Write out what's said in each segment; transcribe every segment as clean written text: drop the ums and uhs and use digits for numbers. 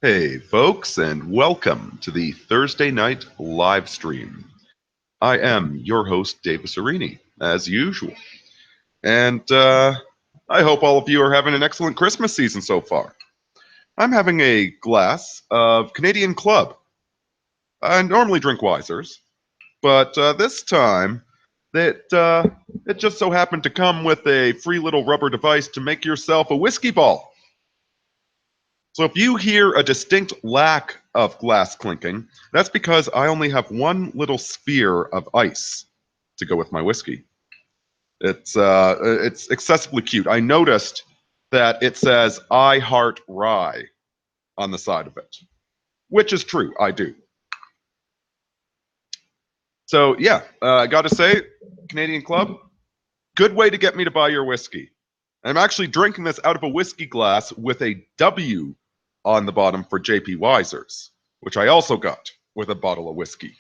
Hey, folks, and welcome to the Thursday night live stream. I am your host, Davis Aurini, as usual. And I hope all of you are having an excellent Christmas season so far. I'm having a glass of Canadian Club. I normally drink Wisers, but this time it just so happened to come with a free little rubber device to make yourself a whiskey ball. So if you hear a distinct lack of glass clinking, that's because I only have one little sphere of ice to go with my whiskey. It's excessively cute. I noticed that it says "I heart rye" on the side of it, which is true. I do. So yeah, I got to say, Canadian Club, good way to get me to buy your whiskey. I'm actually drinking this out of a whiskey glass with a W on the bottom for JP Wisers, which I also got with a bottle of whiskey.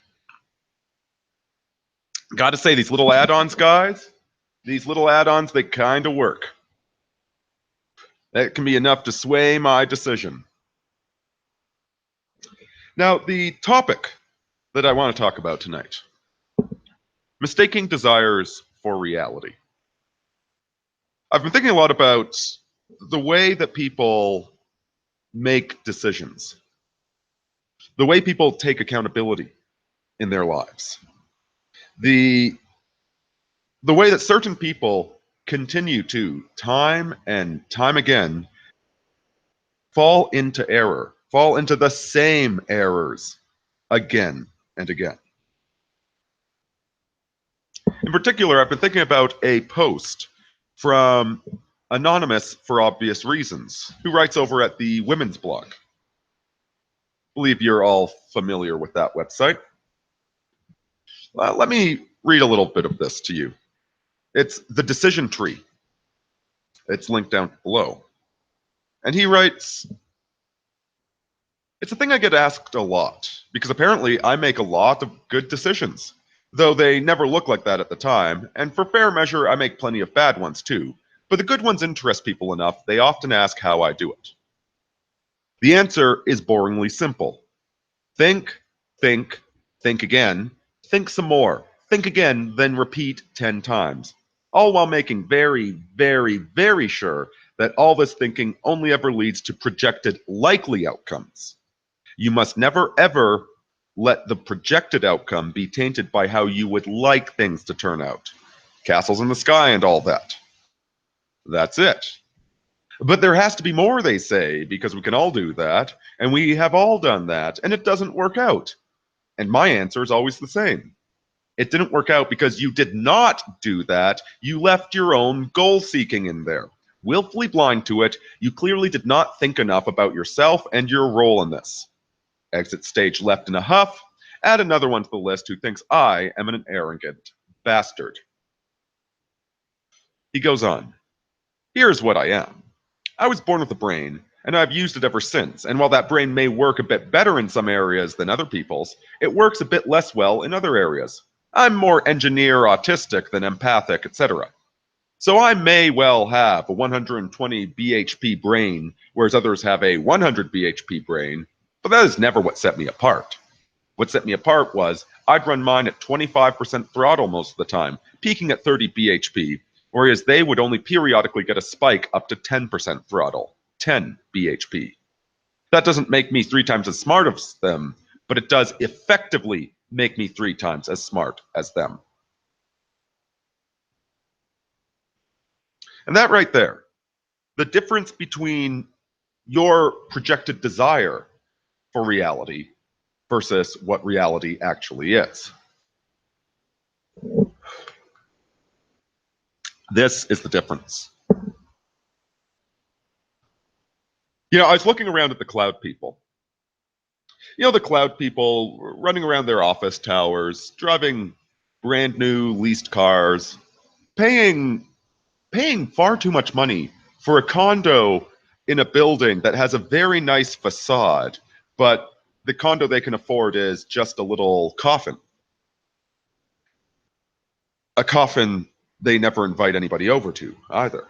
Got to say, these little add-ons, guys, these little add-ons, they kind of work. That can be enough to sway my decision. Now, the topic that I want to talk about tonight, mistaking desires for reality. I've been thinking a lot about the way that people make decisions, the way people take accountability in their lives, the way that certain people continue to, time and time again, fall into error, fall into the same errors again and again. In particular, I've been thinking about a post from Anonymous for Obvious Reasons, who writes over at the Women's Blog. I believe you're all familiar with that website. Let me read a little bit of this to you. It's the decision tree. It's linked down below. And he writes, it's a thing I get asked a lot, because apparently I make a lot of good decisions, though they never look like that at the time, and for fair measure I make plenty of bad ones too, but the good ones interest people enough they often ask how I do it. The answer is boringly simple. Think, think, think again, think some more, think again, then repeat 10 times, all while making very, very, very sure that all this thinking only ever leads to projected likely outcomes. You must never, ever let the projected outcome be tainted by how you would like things to turn out. Castles in the sky and all that. That's it. But there has to be more, they say, because we can all do that, and we have all done that, and it doesn't work out. And my answer is always the same. It didn't work out because you did not do that. You left your own goal seeking in there. Willfully blind to it, you clearly did not think enough about yourself and your role in this. Exit stage left in a huff. Add another one to the list who thinks I am an arrogant bastard. He goes on. Here's what I am. I was born with a brain, and I've used it ever since, and while that brain may work a bit better in some areas than other people's, it works a bit less well in other areas. I'm more engineer autistic than empathic, etc. So I may well have a 120 bhp brain, whereas others have a 100 bhp brain, but that is never what set me apart. What set me apart was I'd run mine at 25% throttle most of the time, peaking at 30 bhp, whereas they would only periodically get a spike up to 10% throttle, 10 bhp. That doesn't make me 3 times as smart as them, but it does effectively make me 3 times as smart as them. And that right there, the difference between your projected desire for reality versus what reality actually is. This is the difference. I was looking around at the cloud people. The cloud people running around their office towers, driving brand new leased cars, paying far too much money for a condo in a building that has a very nice facade, but the condo they can afford is just a little coffin. A coffin they never invite anybody over to either.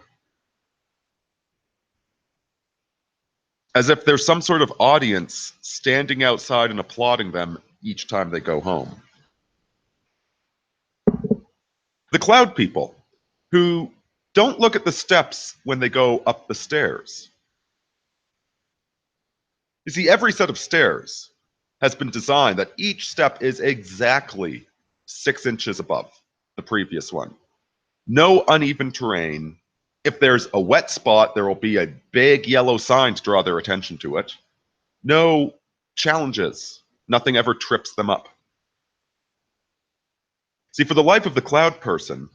as if there's some sort of audience standing outside and applauding them each time they go home. The cloud people, who don't look at the steps when they go up the stairs. You see, every set of stairs has been designed that each step is exactly 6 inches above the previous one. No uneven terrain. If there's a wet spot, there will be a big yellow sign to draw their attention to it. No challenges. Nothing ever trips them up. See, for the life of the cloud person,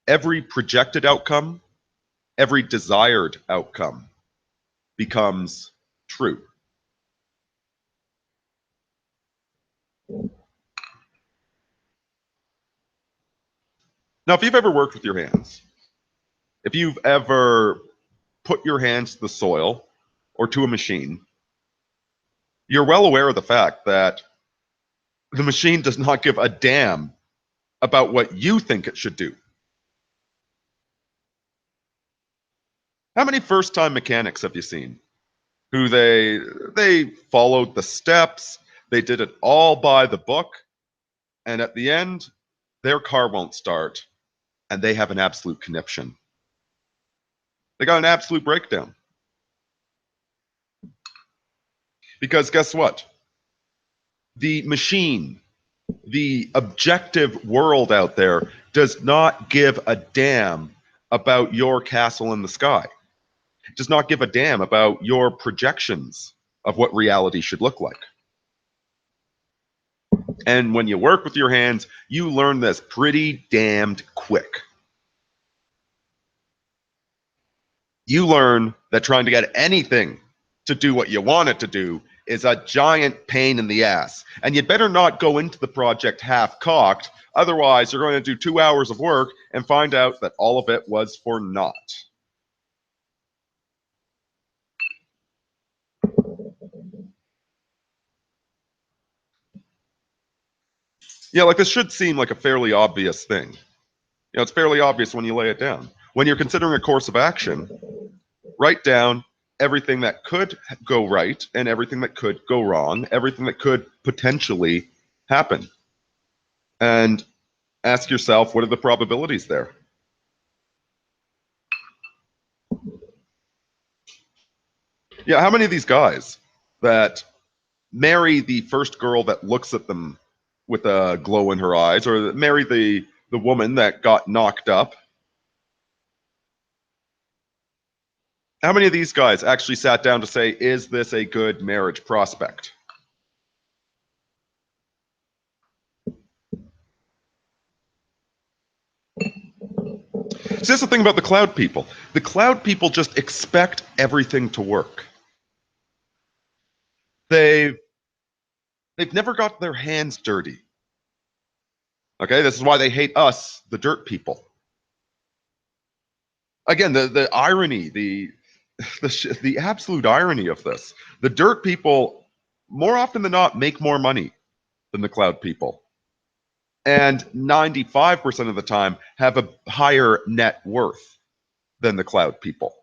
every projected outcome, every desired outcome becomes true. Now, if you've ever worked with your hands, if you've ever put your hands to the soil or to a machine, you're well aware of the fact that the machine does not give a damn about what you think it should do. How many first-time mechanics have you seen who they followed the steps, they did it all by the book, and at the end, their car won't start, and they have an absolute conniption. They got an absolute breakdown. Because guess what? The machine, the objective world out there does not give a damn about your castle in the sky. It does not give a damn about your projections of what reality should look like. And when you work with your hands, you learn this pretty damned quick. You learn that trying to get anything to do what you want it to do is a giant pain in the ass. And you'd better not go into the project half-cocked, otherwise you're going to do 2 hours of work and find out that all of it was for naught. Yeah, like this should seem like a fairly obvious thing. It's fairly obvious when you lay it down. When you're considering a course of action, write down everything that could go right and everything that could go wrong, everything that could potentially happen. And ask yourself, what are the probabilities there? Yeah, how many of these guys that marry the first girl that looks at them with a glow in her eyes, or marry the woman that got knocked up? How many of these guys actually sat down to say, is this a good marriage prospect? So that's the thing about the cloud people. The cloud people just expect everything to work. They've never got their hands dirty. Okay, this is why they hate us, the dirt people. Again, the irony, the absolute irony of this. The dirt people, more often than not, make more money than the cloud people. And 95% of the time have a higher net worth than the cloud people.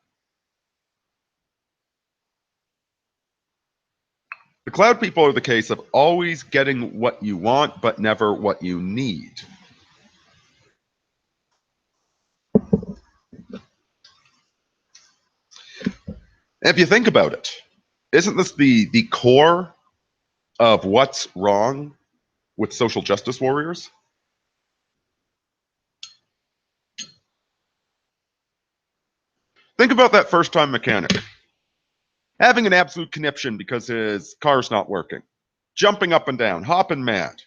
The cloud people are the case of always getting what you want, but never what you need. And if you think about it, isn't this the core of what's wrong with social justice warriors? Think about that first-time mechanic having an absolute conniption because his car's not working, jumping up and down, hopping mad.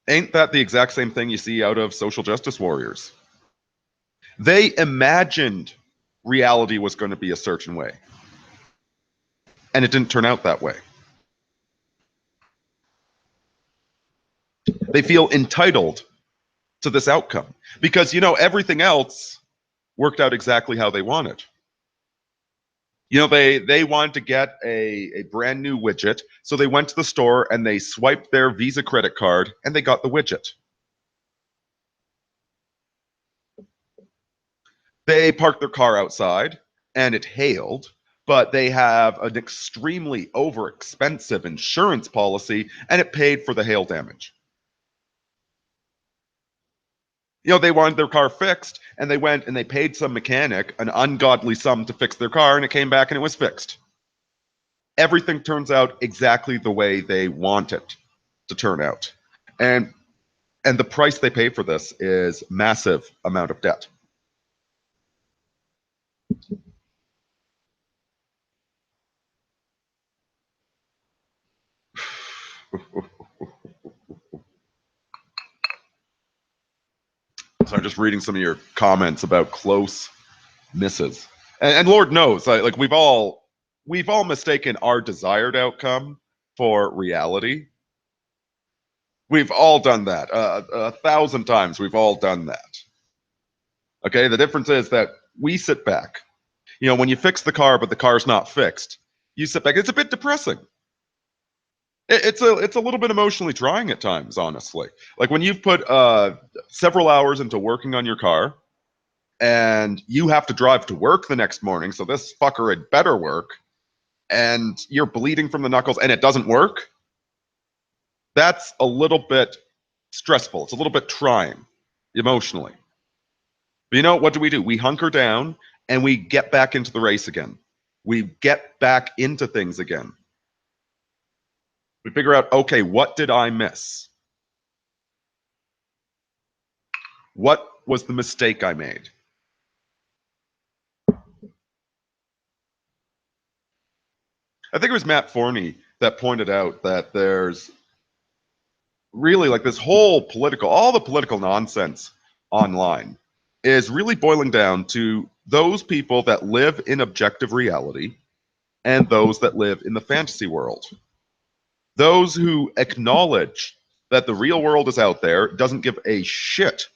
Ain't that the exact same thing you see out of social justice warriors? They imagined reality was going to be a certain way, and it didn't turn out that way. They feel entitled to this outcome because, everything else worked out exactly how they wanted. They wanted to get a brand new widget, so they went to the store and they swiped their Visa credit card and they got the widget. They parked their car outside and it hailed, but they have an extremely over-expensive insurance policy and it paid for the hail damage. They wanted their car fixed and they went and they paid some mechanic an ungodly sum to fix their car and it came back and it was fixed. Everything turns out exactly the way they want it to turn out. And the price they pay for this is massive amount of debt. So I'm just reading some of your comments about close misses, and Lord knows, like we've all mistaken our desired outcome for reality. We've all done that 1,000 times. We've all done that. Okay, the difference is that we sit back. When you fix the car, but the car's not fixed, you sit back. It's a bit depressing. It's a little bit emotionally trying at times, honestly. Like when you've put several hours into working on your car, and you have to drive to work the next morning, so this fucker had better work, and you're bleeding from the knuckles, and it doesn't work. That's a little bit stressful. It's a little bit trying emotionally. But what do? We hunker down and we get back into the race again. We get back into things again. We figure out, okay, what did I miss? What was the mistake I made? I think it was Matt Forney that pointed out that there's really like this whole all the political nonsense online is really boiling down to those people that live in objective reality and those that live in the fantasy world. Those who acknowledge that the real world is out there, doesn't give a shit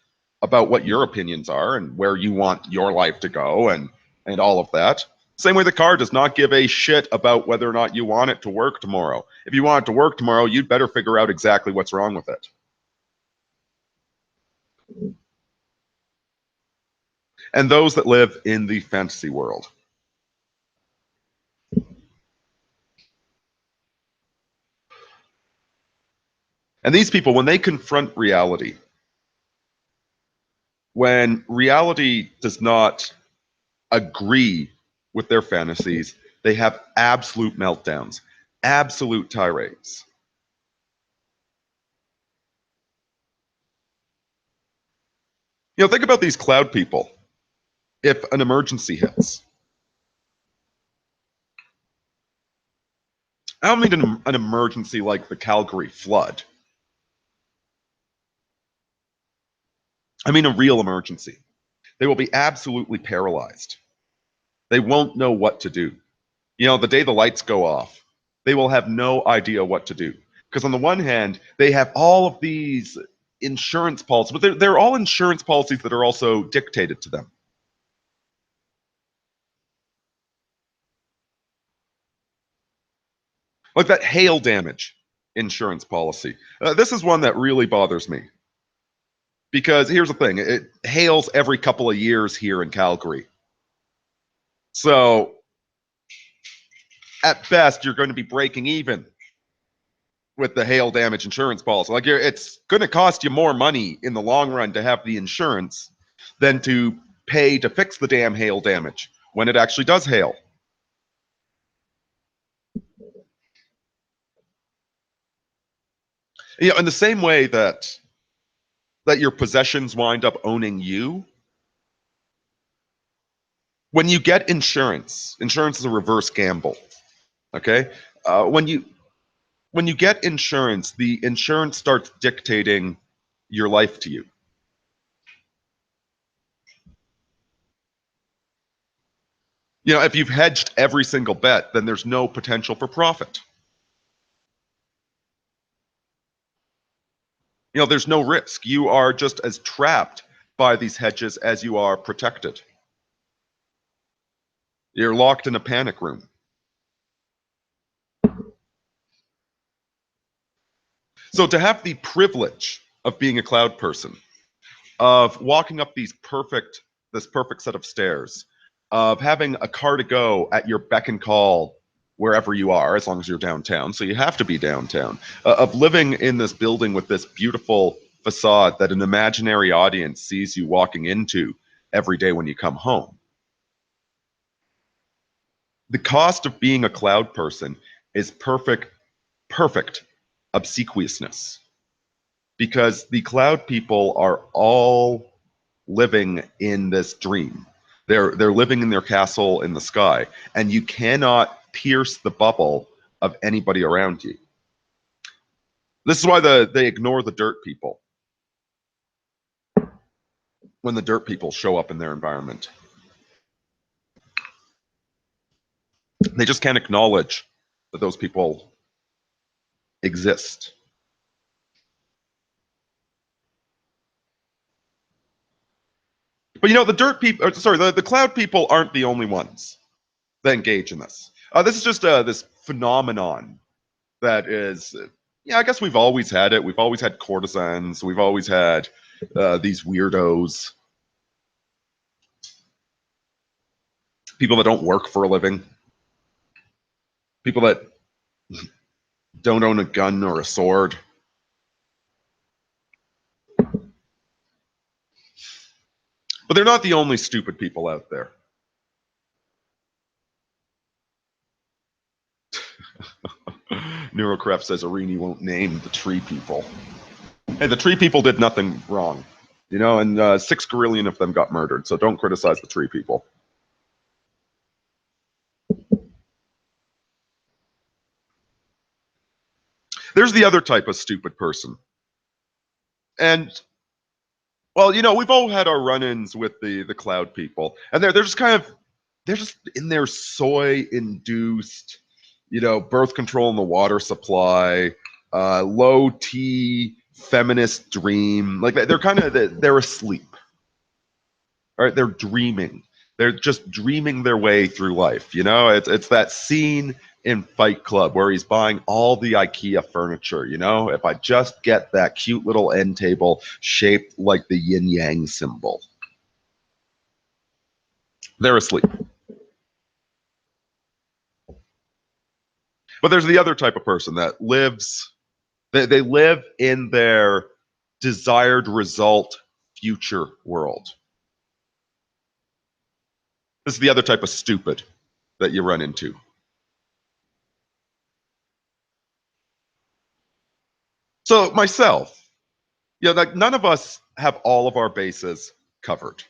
about what your opinions are and where you want your life to go and all of that. Same way the car does not give a shit about whether or not you want it to work tomorrow. If you want it to work tomorrow, you'd better figure out exactly what's wrong with it. And those that live in the fantasy world. And these people, when they confront reality, when reality does not agree with their fantasies, they have absolute meltdowns, absolute tirades. Think about these cloud people. If an emergency hits, I don't mean an emergency like the Calgary flood. I mean a real emergency. They will be absolutely paralyzed. They won't know what to do. The day the lights go off, they will have no idea what to do. Because on the one hand, they have all of these insurance policies, but they're all insurance policies that are also dictated to them. Like that hail damage insurance policy. This is one that really bothers me. Because here's the thing, it hails every couple of years here in Calgary. So at best, you're going to be breaking even with the hail damage insurance policy. Like it's going to cost you more money in the long run to have the insurance than to pay to fix the damn hail damage when it actually does hail. In the same way that your possessions wind up owning you, when you get insurance is a reverse gamble. Okay, when you get insurance, the insurance starts dictating your life to you. If you've hedged every single bet, then there's no potential for profit. There's no risk. You are just as trapped by these hedges as you are protected. You're locked in a panic room. So to have the privilege of being a cloud person, of walking up these perfect this perfect set of stairs, of having a car to go at your beck and call wherever you are, as long as you're downtown. So you have to be downtown. Of living in this building with this beautiful facade that an imaginary audience sees you walking into every day when you come home. The cost of being a cloud person is perfect obsequiousness, because the cloud people are all living in this dream. They're living in their castle in the sky, and you cannot pierce the bubble of anybody around you. This is why they ignore the dirt people when the dirt people show up in their environment. They just can't acknowledge that those people exist. But you know, the dirt people, sorry, the cloud people aren't the only ones that engage in this. This is just this phenomenon that is, yeah, I guess we've always had it. We've always had courtesans. We've always had these weirdos, people that don't work for a living, people that don't own a gun or a sword. But they're not the only stupid people out there. Neurocref says Aurini won't name the tree people. Hey, the tree people did nothing wrong, you know, and 6 gorillion of them got murdered, so don't criticize the tree people. There's the other type of stupid person. And, well, you know, we've all had our run-ins with the cloud people, and they're just kind of, they're just in their soy-induced, you know, birth control in the water supply, low T feminist dream. Like, they're kind of, they're asleep. All right, they're dreaming. They're just dreaming their way through life. You know, it's that scene in Fight Club where he's buying all the IKEA furniture. You know, if I just get that cute little end table shaped like the yin yang symbol. They're asleep. But there's the other type of person that lives, they live in their desired result future world. This is the other type of stupid that you run into. So myself, you know, like, none of us have all of our bases covered.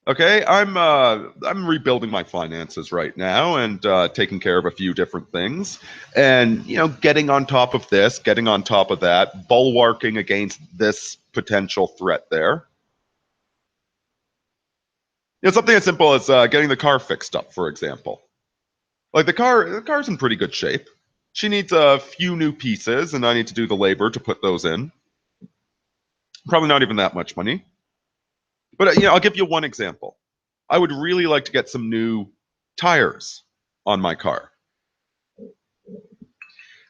Okay, I'm rebuilding my finances right now and taking care of a few different things, and you know, getting on top of this, getting on top of that, bulwarking against this potential threat there. You know, something as simple as getting the car fixed up, for example. Like, the car's in pretty good shape. She needs a few new pieces, and I need to do the labor to put those in. Probably not even that much money. But you know, I'll give you one example. I would really like to get some new tires on my car.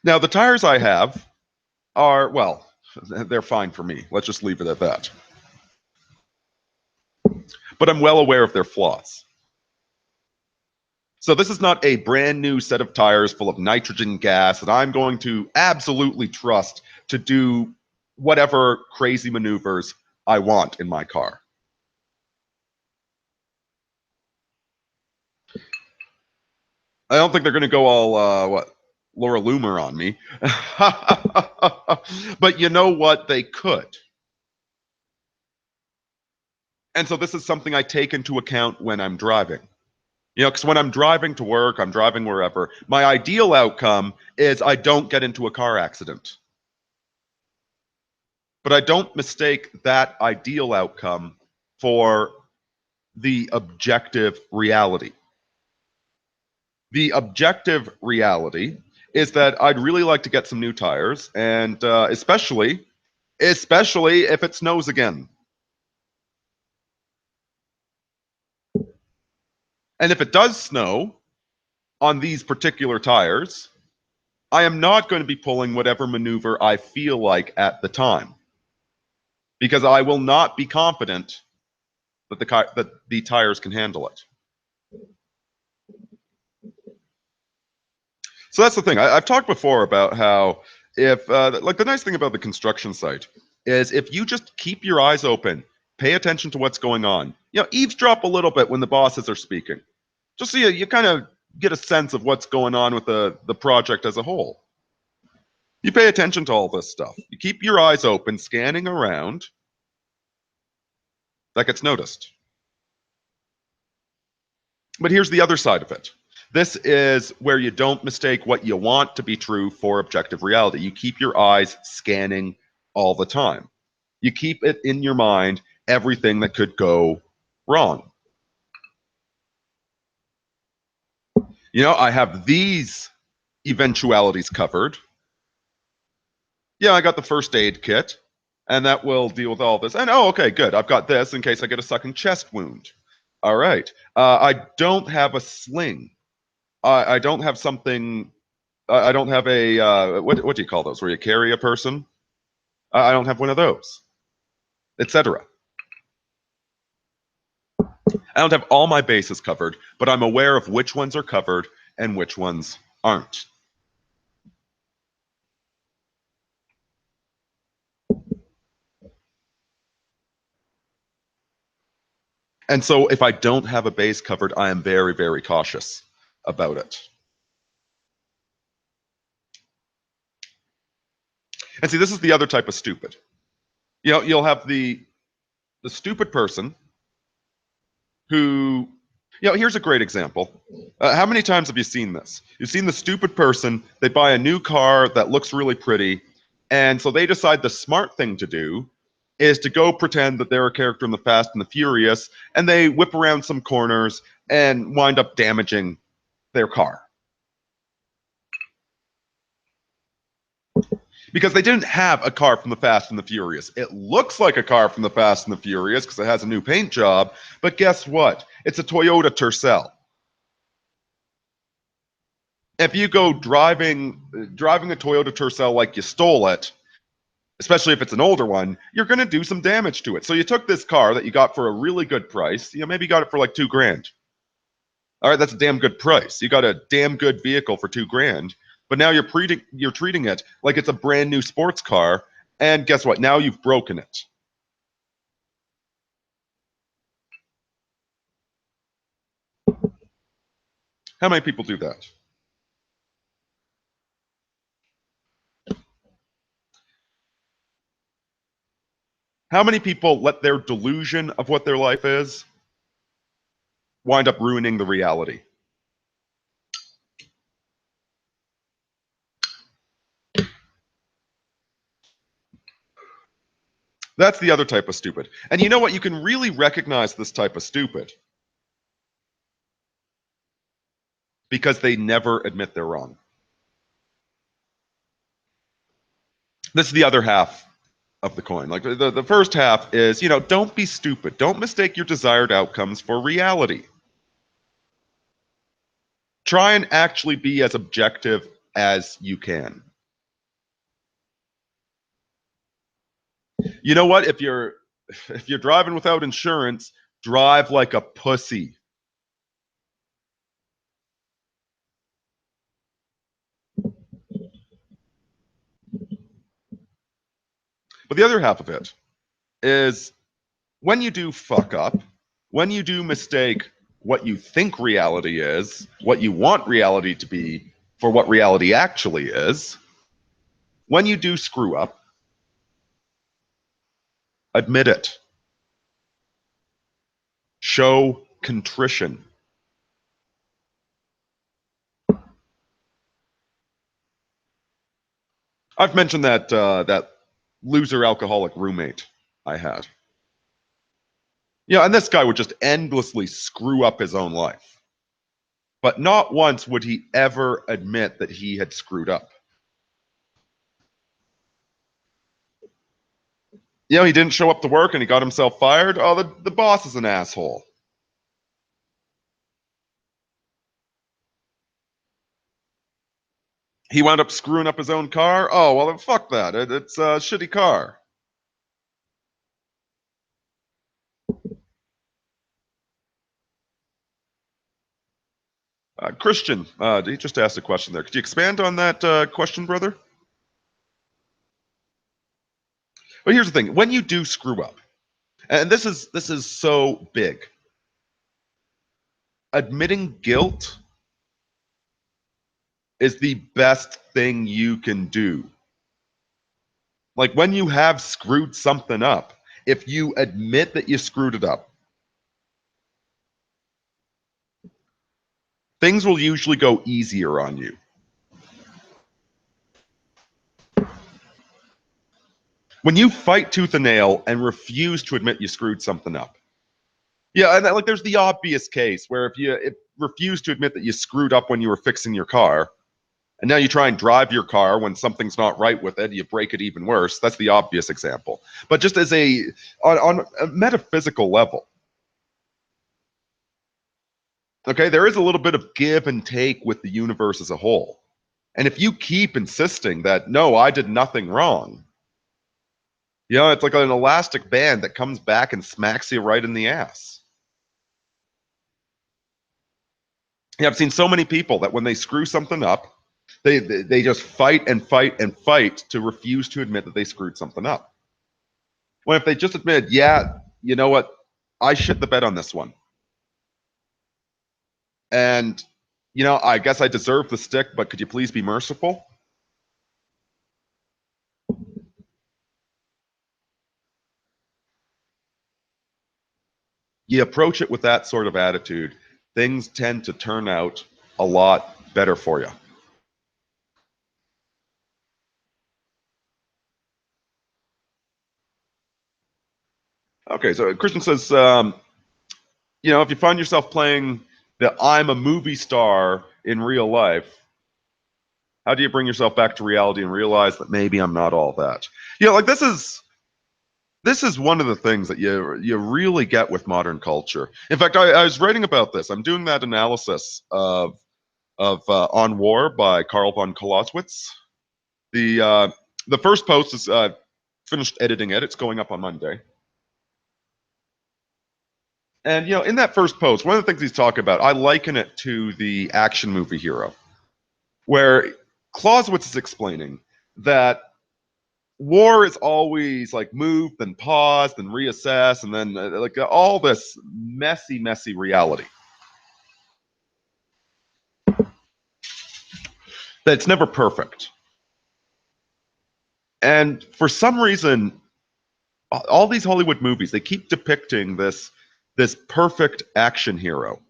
Now, the tires I have are, well, they're fine for me. Let's just leave it at that. But I'm well aware of their flaws. So this is not a brand new set of tires full of nitrogen gas that I'm going to absolutely trust to do whatever crazy maneuvers I want in my car. I don't think they're going to go all, Laura Loomer on me. But you know what? They could. And so this is something I take into account when I'm driving. You know, because when I'm driving to work, I'm driving wherever, my ideal outcome is I don't get into a car accident. But I don't mistake that ideal outcome for the objective reality. The objective reality is that I'd really like to get some new tires, and especially if it snows again. And if it does snow on these particular tires, I am not going to be pulling whatever maneuver I feel like at the time, because I will not be confident that the tires can handle it. So that's the thing. I've talked before about how if like the nice thing about the construction site is if you just keep your eyes open, pay attention to what's going on. You know, eavesdrop a little bit when the bosses are speaking, just so you kind of get a sense of what's going on with the project as a whole. You pay attention to all this stuff. You keep your eyes open, scanning around. That gets noticed. But here's the other side of it. This is where you don't mistake what you want to be true for objective reality. You keep your eyes scanning all the time. You keep it in your mind, everything that could go wrong. You know, I have these eventualities covered. Yeah, I got the first aid kit, and that will deal with all this. And oh, okay, good. I've got this in case I get a sucking chest wound. All right. I don't have a sling. I don't have something. I don't have a what do you call those? Where you carry a person? I don't have one of those, etc. I don't have all my bases covered, but I'm aware of which ones are covered and which ones aren't. And so if I don't have a base covered, I am very, very cautious about it. And see, this is the other type of stupid. You know, you'll have the stupid person who, you know, here's a great example. How many times have you seen this? You've seen the stupid person, they buy a new car that looks really pretty, and so they decide the smart thing to do is to go pretend that they're a character in the Fast and the Furious, and they whip around some corners and wind up damaging their car. Because they didn't have a car from the Fast and the Furious. It looks like a car from the Fast and the Furious because it has a new paint job, but guess what? It's a Toyota Tercel. If you go driving a Toyota Tercel like you stole it, especially if it's an older one, you're going to do some damage to it. So you took this car that you got for a really good price. You know, maybe you got it for like $2,000. All right, that's a damn good price. You got a damn good vehicle for $2,000, but now you're treating it like it's a brand new sports car, and guess what? Now you've broken it. How many people do that? How many people let their delusion of what their life is wind up ruining the reality? That's the other type of stupid. And you know what? You can really recognize this type of stupid because they never admit they're wrong. This is the other half of the coin. Like the first half is, you know, don't be stupid. Don't mistake your desired outcomes for reality. Try and actually be as objective as you can. You know what? If you're driving without insurance, drive like a pussy. But the other half of it is when you do fuck up, when you do mistake what you think reality is, what you want reality to be, for what reality actually is, when you do screw up, admit it. Show contrition. I've mentioned that loser alcoholic roommate I had. Yeah, and this guy would just endlessly screw up his own life. But not once would he ever admit that he had screwed up. You know, he didn't show up to work and he got himself fired. Oh, the boss is an asshole. He wound up screwing up his own car. Oh, well, then fuck that. It's a shitty car. Christian, he just asked a question there. Could you expand on that question, brother? But here's the thing: when you do screw up, and this is so big, admitting guilt is the best thing you can do. Like when you have screwed something up, if you admit that you screwed it up, things will usually go easier on you. When you fight tooth and nail and refuse to admit you screwed something up. Yeah, and like there's the obvious case where if you refuse to admit that you screwed up when you were fixing your car, and now you try and drive your car when something's not right with it, you break it even worse. That's the obvious example. But just as on a metaphysical level, okay, there is a little bit of give and take with the universe as a whole. And if you keep insisting that, no, I did nothing wrong, you know, it's like an elastic band that comes back and smacks you right in the ass. Yeah, I've seen so many people that when they screw something up, they just fight and fight and fight to refuse to admit that they screwed something up. When if they just admit, yeah, you know what, I shit the bed on this one. And, you know, I guess I deserve the stick, but could you please be merciful? You approach it with that sort of attitude, things tend to turn out a lot better for you. Okay, so Christian says, you know, if you find yourself playing the I'm a movie star in real life, how do you bring yourself back to reality and realize that maybe I'm not all that? You know, like this is one of the things that you really get with modern culture. In fact, I was writing about this. I'm doing that analysis of On War by Karl von Clausewitz. The first post is finished editing it. It's going up on Monday. And you know, in that first post, one of the things he's talking about, I liken it to the action movie hero, where Clausewitz is explaining that war is always like move, then pause, then reassess, and then like all this messy, messy reality. That's never perfect. And for some reason, all these Hollywood movies, they keep depicting this perfect action hero.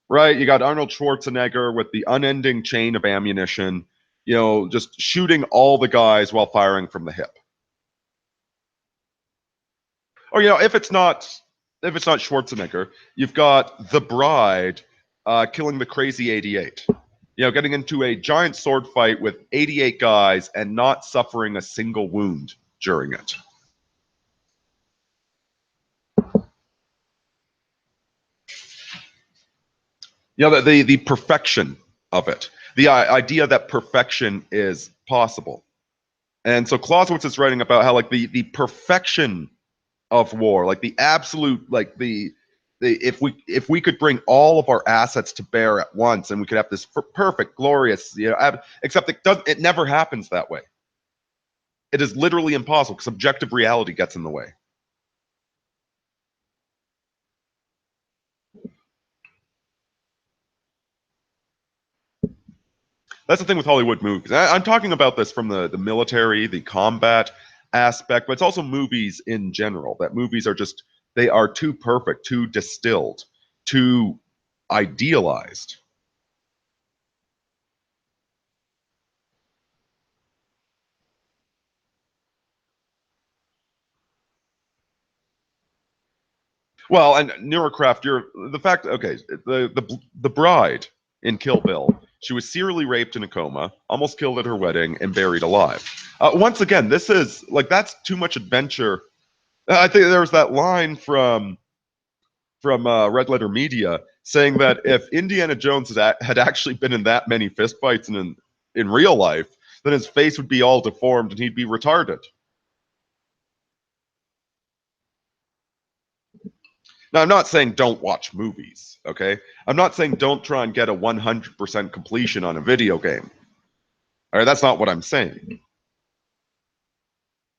Right? You got Arnold Schwarzenegger with the unending chain of ammunition, you know, just shooting all the guys while firing from the hip. Or you know, if it's not Schwarzenegger, you've got the Bride killing the crazy 88. You know, getting into a giant sword fight with 88 guys and not suffering a single wound during it. You know, the perfection of it, the idea that perfection is possible. And so Clausewitz is writing about how like the perfection of war, like the absolute, like the if we could bring all of our assets to bear at once, and we could have this perfect, glorious, you know, except it never happens that way. It is literally impossible because objective reality gets in the way. That's the thing with Hollywood movies. I'm talking about this from the military, the combat aspect, but it's also movies in general. That movies are just, they are too perfect, too distilled, too idealized. Well, and Neurocraft, you're the fact. Okay, the bride in Kill Bill, she was serially raped in a coma, almost killed at her wedding, and buried alive. Once again, this is like that's too much adventure. I think there was that line from Red Letter Media saying that if Indiana Jones had actually been in that many fistfights in real life, then his face would be all deformed and he'd be retarded. Now, I'm not saying don't watch movies, okay? I'm not saying don't try and get a 100% completion on a video game. All right, that's not what I'm saying.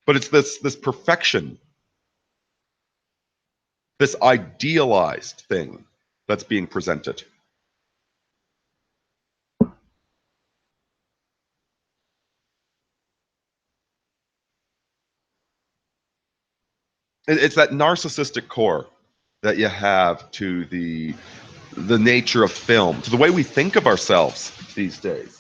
But it's this perfection, this idealized thing that's being presented. It's that narcissistic core that you have to the nature of film, to the way we think of ourselves these days.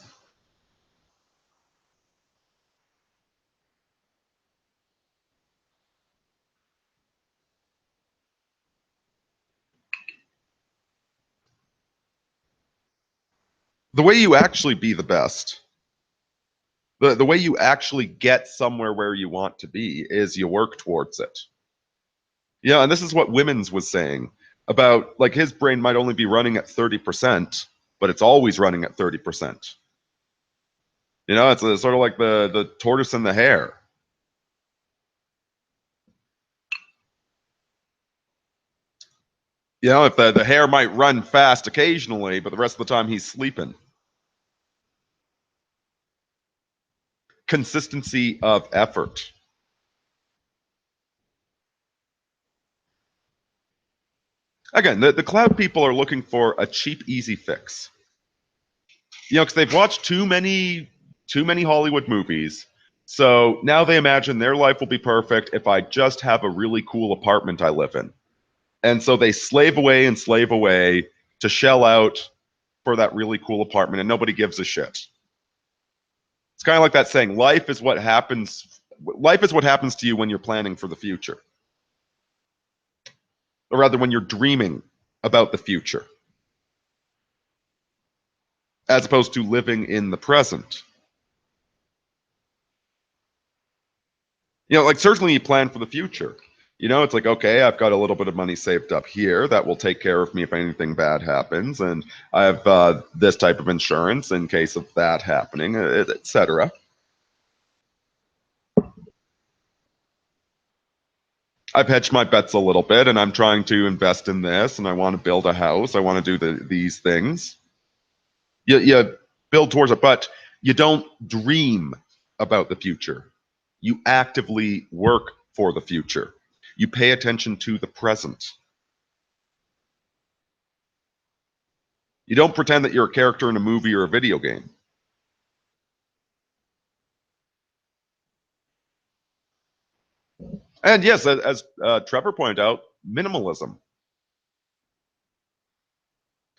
The way you actually be the best, the way you actually get somewhere where you want to be is you work towards it. Yeah, and this is what Women's was saying about, like, his brain might only be running at 30%, but it's always running at 30%. You know, it's sort of like the tortoise and the hare. You know, if the hare might run fast occasionally, but the rest of the time he's sleeping. Consistency of effort. Again, the cloud people are looking for a cheap, easy fix. You know, because they've watched too many Hollywood movies. So now they imagine their life will be perfect if I just have a really cool apartment I live in. And so they slave away to shell out for that really cool apartment, and nobody gives a shit. It's kind of like that saying, life is what happens. Life is what happens to you when you're planning for the future, or rather, when you're dreaming about the future, as opposed to living in the present. You know, like, certainly you plan for the future. You know, it's like, okay, I've got a little bit of money saved up here that will take care of me if anything bad happens, and I have this type of insurance in case of that happening, etc. I've hedged my bets a little bit, and I'm trying to invest in this, and I want to build a house. I want to do these things. You build towards it, but you don't dream about the future. You actively work for the future. You pay attention to the present. You don't pretend that you're a character in a movie or a video game. And yes, as Trevor pointed out, minimalism.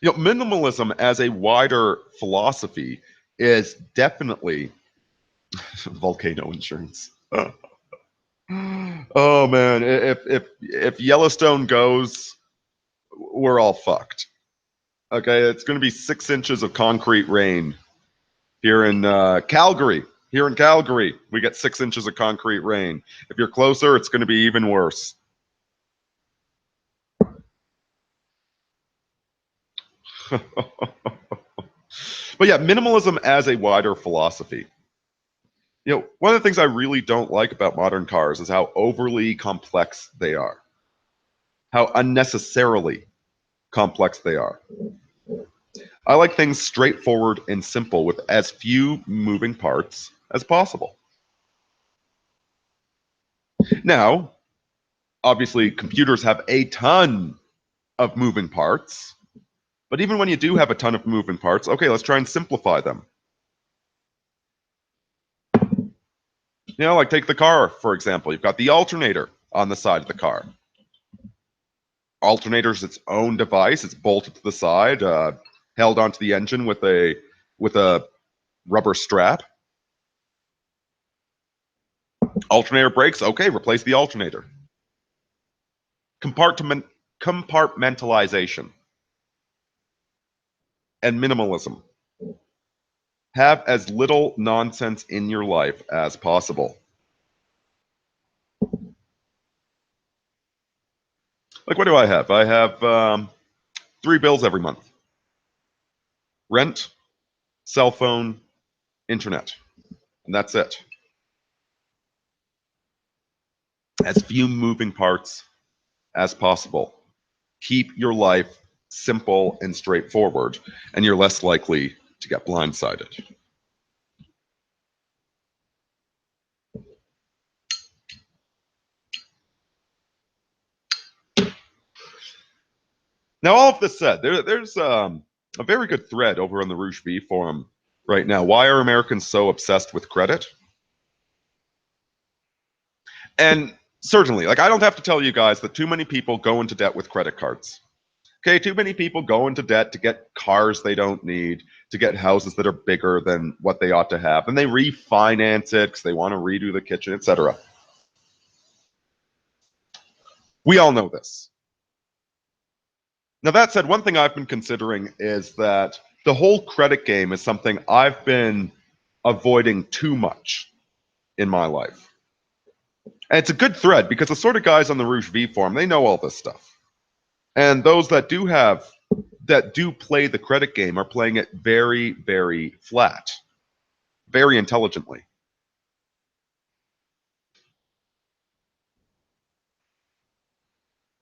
You know, minimalism as a wider philosophy is definitely volcano insurance. Oh man, if Yellowstone goes, we're all fucked. Okay, it's going to be 6 inches of concrete rain here in Calgary. Here in Calgary, we get 6 inches of concrete rain. If you're closer, it's going to be even worse. But yeah, minimalism as a wider philosophy. You know, one of the things I really don't like about modern cars is how overly complex they are, how unnecessarily complex they are. I like things straightforward and simple with as few moving parts as possible. Now, obviously, computers have a ton of moving parts, but even when you do have a ton of moving parts, okay, let's try and simplify them. You know, like, take the car, for example. You've got the alternator on the side of the car. Alternator's its own device. It's bolted to the side, held onto the engine with a rubber strap. Alternator breaks. Okay, replace the alternator. Compartmentalization and minimalism. Have as little nonsense in your life as possible. Like, what do I have? I have 3 bills every month: rent, cell phone, internet, and that's it. As few moving parts as possible. Keep your life simple and straightforward, and you're less likely to get blindsided. Now, all of this said, there's a very good thread over on the Rouge V forum right now. Why are Americans so obsessed with credit? And certainly, like, I don't have to tell you guys that too many people go into debt with credit cards. Okay, too many people go into debt to get cars they don't need, to get houses that are bigger than what they ought to have, and they refinance it because they want to redo the kitchen, etc. We all know this. Now, that said, one thing I've been considering is that the whole credit game is something I've been avoiding too much in my life. And it's a good thread because the sort of guys on the Rouge V forum, they know all this stuff. And those that do play the credit game are playing it very, very flat, very intelligently.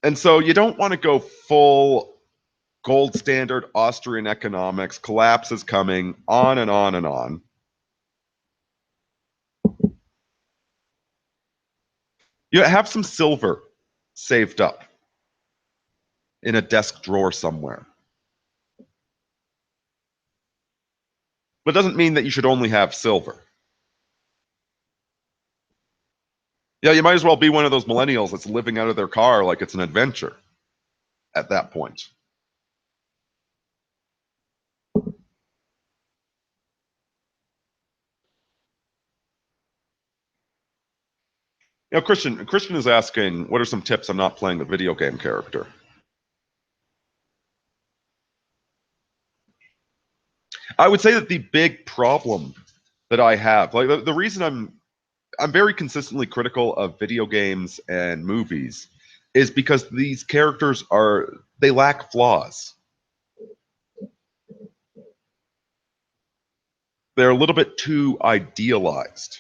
And so you don't want to go full gold standard Austrian economics, collapse is coming, on and on and on. You have some silver saved up in a desk drawer somewhere. But it doesn't mean that you should only have silver. Yeah, you might as well be one of those millennials that's living out of their car like it's an adventure at that point. You know, Christian is asking, what are some tips on not playing the video game character? I would say that the big problem that I have, like the reason I'm very consistently critical of video games and movies is because these characters they lack flaws. They're a little bit too idealized.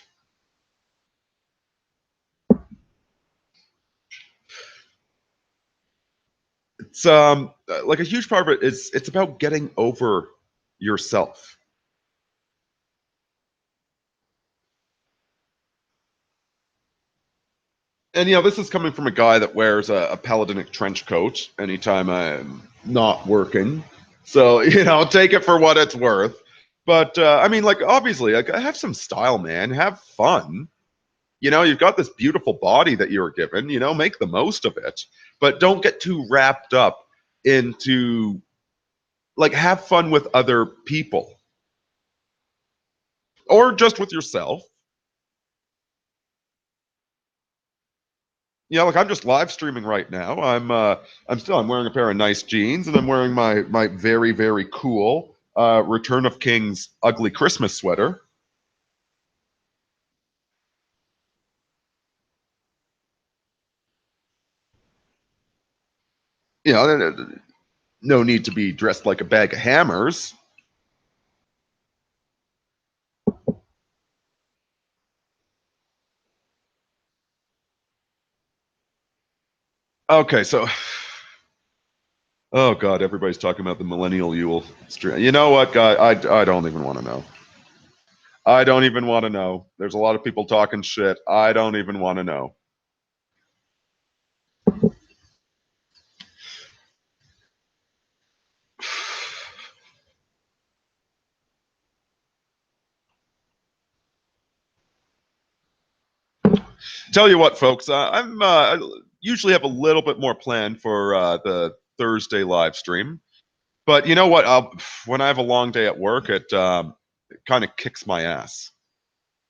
It's like a huge part of it is it's about getting over yourself. And you know, this is coming from a guy that wears a paladinic trench coat anytime I'm not working. So, you know, take it for what it's worth. But I mean, like, obviously, like, have some style, man. Have fun. You know, you've got this beautiful body that you were given. You know, make the most of it. But don't get too wrapped up into, like, have fun with other people or just with yourself. You know, like, I'm just live streaming right now. I'm wearing a pair of nice jeans, and I'm wearing my very, very cool Return of King's ugly Christmas sweater. You know, no need to be dressed like a bag of hammers. Okay, so oh god, everybody's talking about the millennial Yule stream. You know what, guy? I don't even want to know. I don't even want to know. There's a lot of people talking shit. I don't even want to know. Tell you what, folks, I usually have a little bit more planned for the Thursday live stream, but you know what? When I have a long day at work, it kind of kicks my ass.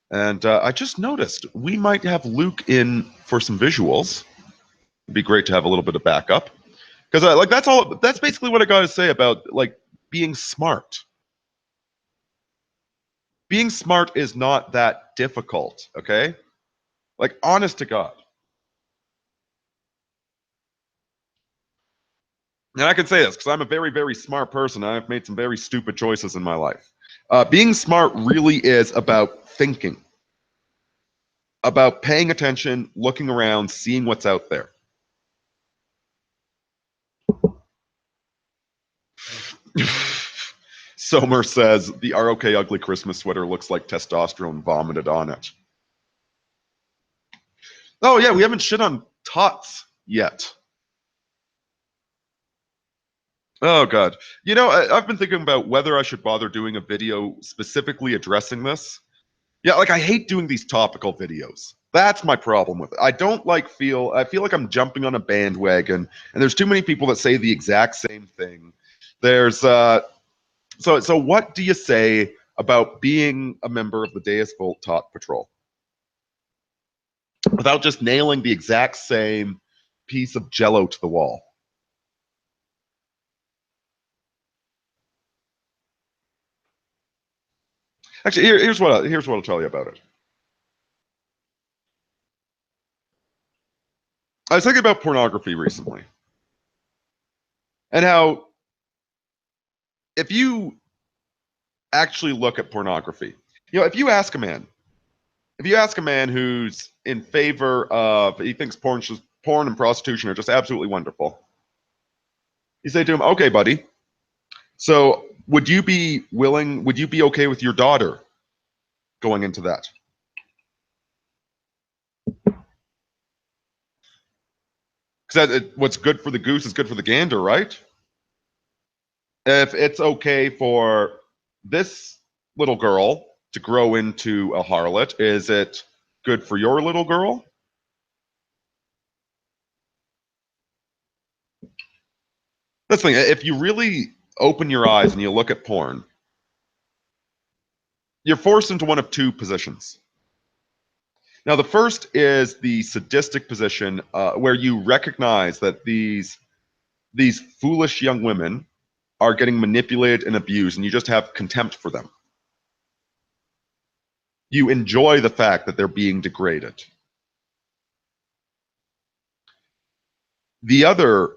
And I just noticed we might have Luke in for some visuals. It'd be great to have a little bit of backup because like that's all. That's basically what I got to say about like being smart. Being smart is not that difficult. Okay, like honest to God. And I can say this because I'm a very, very smart person. I've made some very stupid choices in my life. Being smart really is about thinking, about paying attention, looking around, seeing what's out there. Somer says the ROK Ugly Christmas sweater looks like testosterone vomited on it. Oh yeah, we haven't shit on Tots yet. Oh god. You know, I've been thinking about whether I should bother doing a video specifically addressing this. Yeah, like I hate doing these topical videos. That's my problem with it. I don't like I feel like I'm jumping on a bandwagon, and there's too many people that say the exact same thing. There's so what do you say about being a member of the Deus Vult Tot Patrol? Without just nailing the exact same piece of jello to the wall. Actually, here's what I'll tell you about it. I was thinking about pornography recently, and how if you actually look at pornography, you know, if you ask a man who's in favor of, he thinks porn and prostitution are just absolutely wonderful, you say to him, "Okay, buddy, so would you be okay with your daughter going into that?" Because what's good for the goose is good for the gander, right? If it's okay for this little girl to grow into a harlot, is it good for your little girl? That's the thing. If you really open your eyes and you look at porn, you're forced into one of two positions. Now, the first is the sadistic position, where you recognize that these foolish young women are getting manipulated and abused, and you just have contempt for them. You enjoy the fact that they're being degraded. The other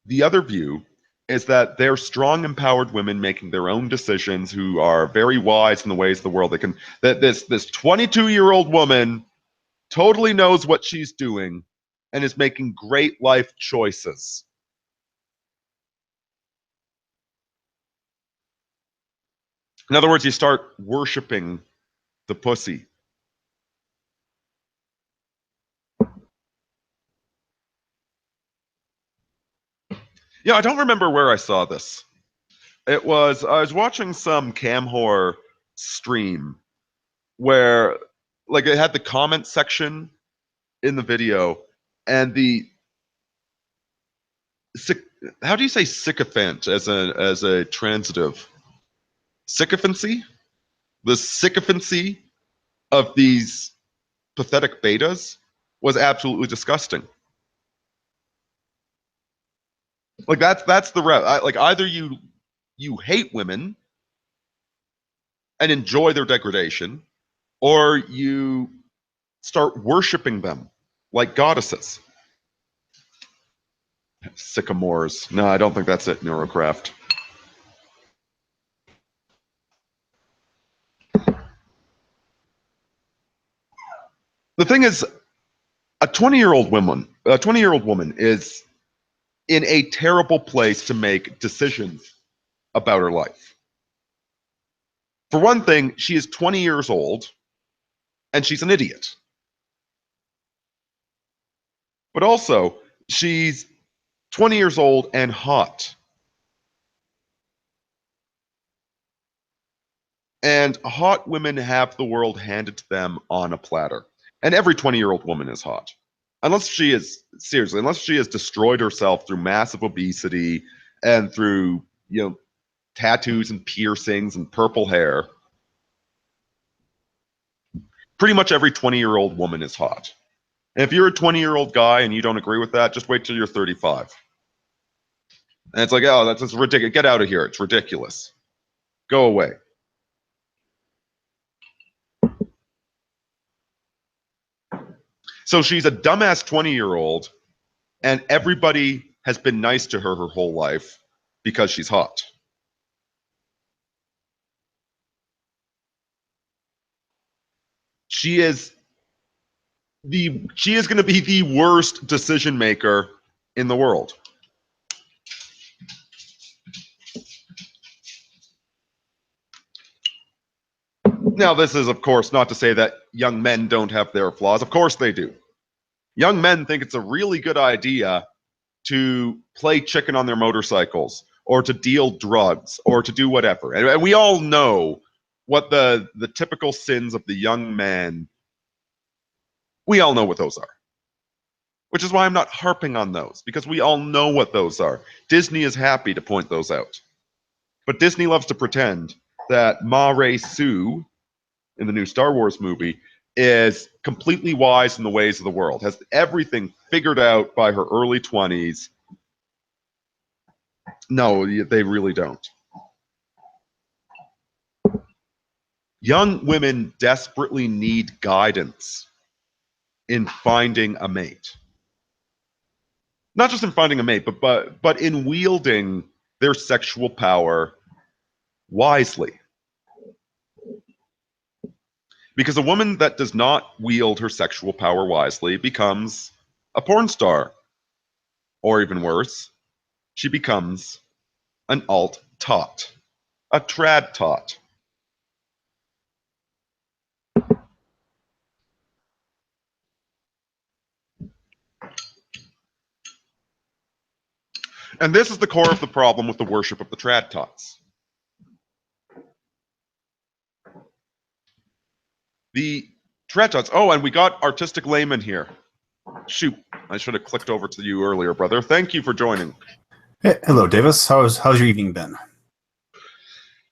the other view is that they're strong, empowered women making their own decisions, who are very wise in the ways of the world. That this 22-year-old woman totally knows what she's doing and is making great life choices. In other words, you start worshiping the pussy. Yeah, I don't remember where I saw this. I was watching some cam horror stream where, like, it had the comment section in the video, and how do you say sycophant as a transitive? Sycophancy? The sycophancy of these pathetic betas was absolutely disgusting. Like that's the like either you hate women and enjoy their degradation, or you start worshiping them like goddesses. Sycamores. No, I don't think that's it, Neurocraft. The thing is, a 20-year-old woman is in a terrible place to make decisions about her life. For one thing, she is 20 years old and she's an idiot. But also, she's 20 years old and hot. And hot women have the world handed to them on a platter. And every 20-year-old woman is hot. Unless she has destroyed herself through massive obesity and through, tattoos and piercings and purple hair. Pretty much every 20-year-old woman is hot. And if you're a 20-year-old guy and you don't agree with that, just wait till you're 35. And it's like, oh, that's just ridiculous. Get out of here. It's ridiculous. Go away. So she's a dumbass 20-year-old, and everybody has been nice to her whole life because she's hot. She is going to be the worst decision maker in the world. Now, this is, of course, not to say that young men don't have their flaws. Of course they do. Young men think it's a really good idea to play chicken on their motorcycles or to deal drugs or to do whatever. And we all know what the typical sins of the young man, we all know what those are. Which is why I'm not harping on those, because we all know what those are. Disney is happy to point those out. But Disney loves to pretend that Ma Rae Sue in the new Star Wars movie is completely wise in the ways of the world, has everything figured out by her early 20s. No, they really don't. Young women desperately need guidance in finding a mate. Not just in finding a mate, but in wielding their sexual power wisely. Because a woman that does not wield her sexual power wisely becomes a porn star. Or even worse, she becomes an alt-tot, a trad-tot. And this is the core of the problem with the worship of the trad-tots. The trad-tots, oh, and we got Artistic Layman here. Shoot, I should have clicked over to you earlier, brother. Thank you for joining. Hey, hello, Davis. How's your evening been?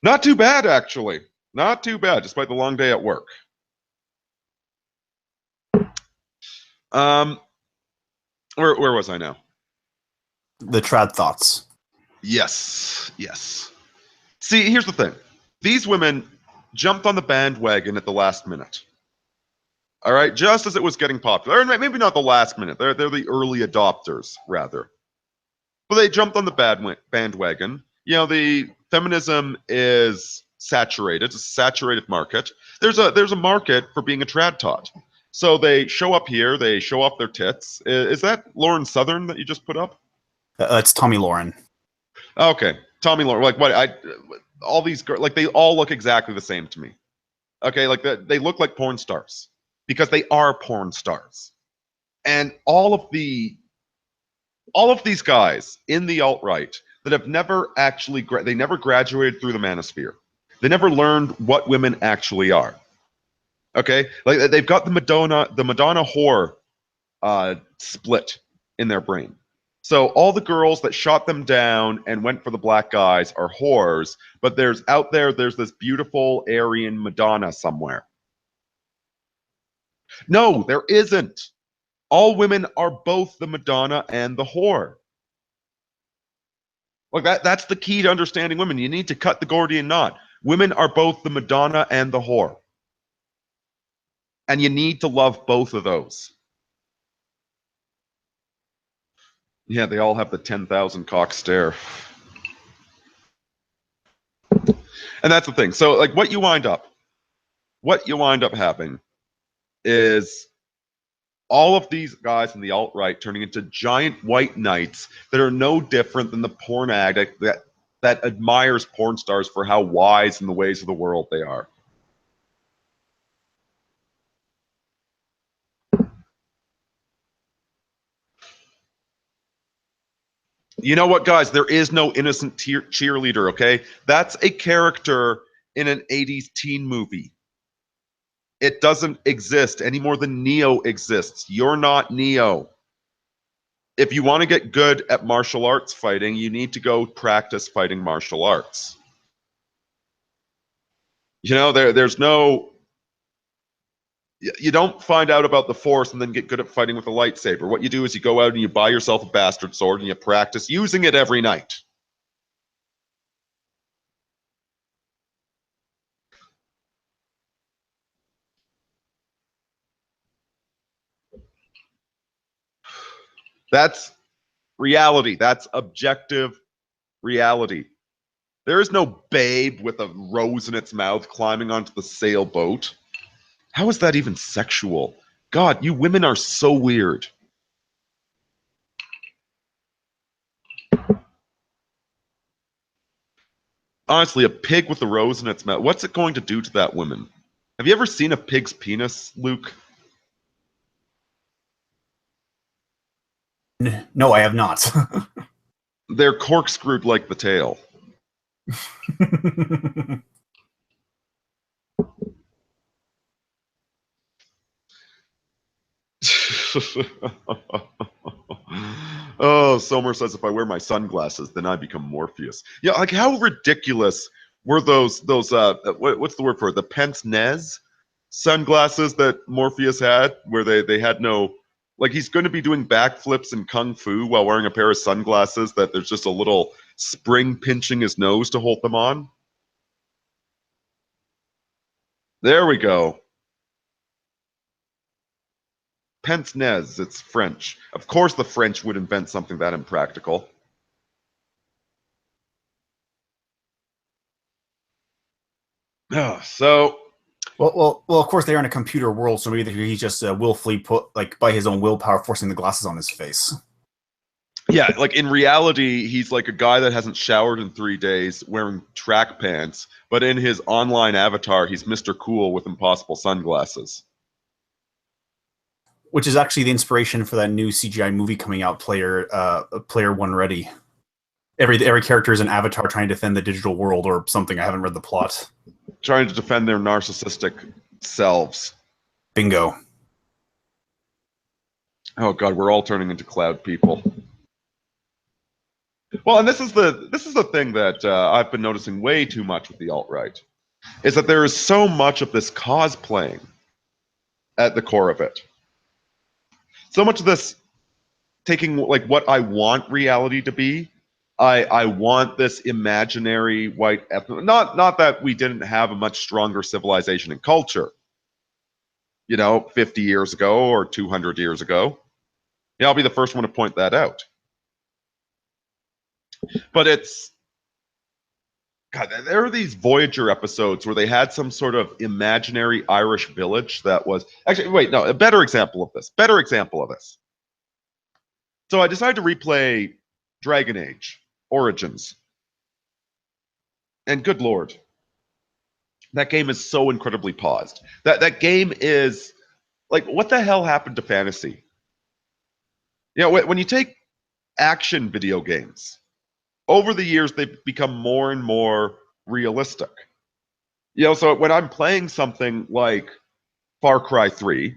Not too bad, actually. Not too bad, despite the long day at work. Where was I now? The trad thoughts. Yes. See, here's the thing. These women jumped on the bandwagon at the last minute. All right, just as it was getting popular. Or maybe not the last minute. They're the early adopters, rather. But they jumped on the bandwagon. You know, the feminism is saturated. It's a saturated market. There's a market for being a trad tot. So they show up here. They show off their tits. Is that Lauren Southern that you just put up? It's Tommy Lauren. Okay, Tommy Lauren. Like what? All these girls, like they all look exactly the same to me. Okay, like they look like porn stars because they are porn stars, and all of these guys in the alt-right that have never actually they never graduated through the manosphere. They never learned what women actually are. Okay, like they've got the Madonna whore split in their brain. So all the girls that shot them down and went for the black guys are whores, but there's this beautiful Aryan Madonna somewhere. No, there isn't. All women are both the Madonna and the whore. Like that's the key to understanding women. You need to cut the Gordian knot. Women are both the Madonna and the whore. And you need to love both of those. Yeah, they all have the 10,000 cock stare. And that's the thing. So like what you wind up having is all of these guys in the alt-right turning into giant white knights that are no different than the porn addict that admires porn stars for how wise in the ways of the world they are. You know what, guys? There is no innocent cheerleader, okay? That's a character in an 80s teen movie. It doesn't exist any more than Neo exists. You're not Neo. If you want to get good at martial arts fighting, you need to go practice fighting martial arts. You know, there's no... You don't find out about the Force and then get good at fighting with a lightsaber. What you do is you go out and you buy yourself a bastard sword and you practice using it every night. That's reality. That's objective reality. There is no babe with a rose in its mouth climbing onto the sailboat. How is that even sexual? God, you women are so weird. Honestly, a pig with a rose in its mouth, what's it going to do to that woman? Have you ever seen a pig's penis, Luke? No, I have not. They're corkscrewed like the tail. Oh, Somer says if I wear my sunglasses, then I become Morpheus. Yeah, like how ridiculous were those what's the word for it? The pince-nez sunglasses that Morpheus had, where they had no, like, he's going to be doing backflips and kung fu while wearing a pair of sunglasses that there's just a little spring pinching his nose to hold them on. There we go. Pince-nez, it's French. Of course the French would invent something that impractical. So, well, of course they're in a computer world, so maybe he's just willfully put, like, by his own willpower, forcing the glasses on his face. yeah, like in reality, he's like a guy that hasn't showered in 3 days, wearing track pants, but in his online avatar, he's Mr. Cool with impossible sunglasses. Which is actually the inspiration for that new CGI movie coming out, Player One Ready. Every character is an avatar trying to defend the digital world or something. I haven't read the plot. Trying to defend their narcissistic selves. Bingo. Oh god, we're all turning into cloud people. Well, and this is the thing that I've been noticing way too much with the alt-right, is that there is so much of this cosplaying at the core of it. So much of this taking like what I want reality to be. I want this imaginary white ethnic. Not that we didn't have a much stronger civilization and culture, 50 years ago or 200 years ago. Yeah, I'll be the first one to point that out. But it's, God, there are these Voyager episodes where they had some sort of imaginary Irish village that was, actually, wait, no, a better example of this. So I decided to replay Dragon Age Origins. And good lord, that game is so incredibly paused. That game is, like, what the hell happened to fantasy? When you take action video games, over the years, they've become more and more realistic. So when I'm playing something like Far Cry 3,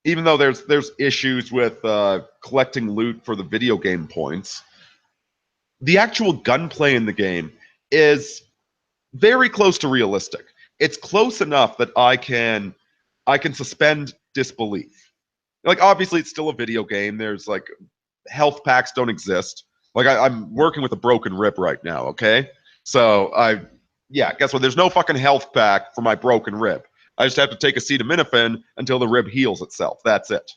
even though there's issues with collecting loot for the video game points, the actual gunplay in the game is very close to realistic. It's close enough that I can suspend disbelief. Like, obviously, it's still a video game. There's like health packs don't exist. Like, I'm working with a broken rib right now, okay? So guess what? There's no fucking health pack for my broken rib. I just have to take acetaminophen until the rib heals itself. That's it.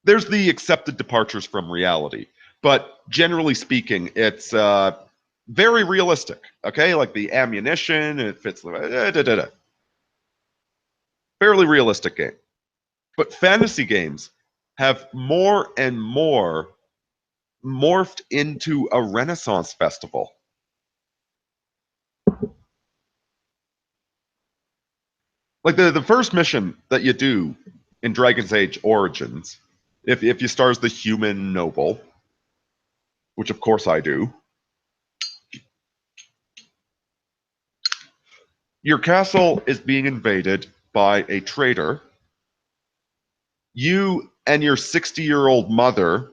There's the accepted departures from reality. But generally speaking, it's very realistic, okay? Like the ammunition, it fits. Fairly realistic game. But fantasy games have more and more morphed into a Renaissance festival. Like the first mission that you do in Dragon's Age Origins, if you start as the human noble, which of course I do, your castle is being invaded by a traitor. You and your 60-year-old mother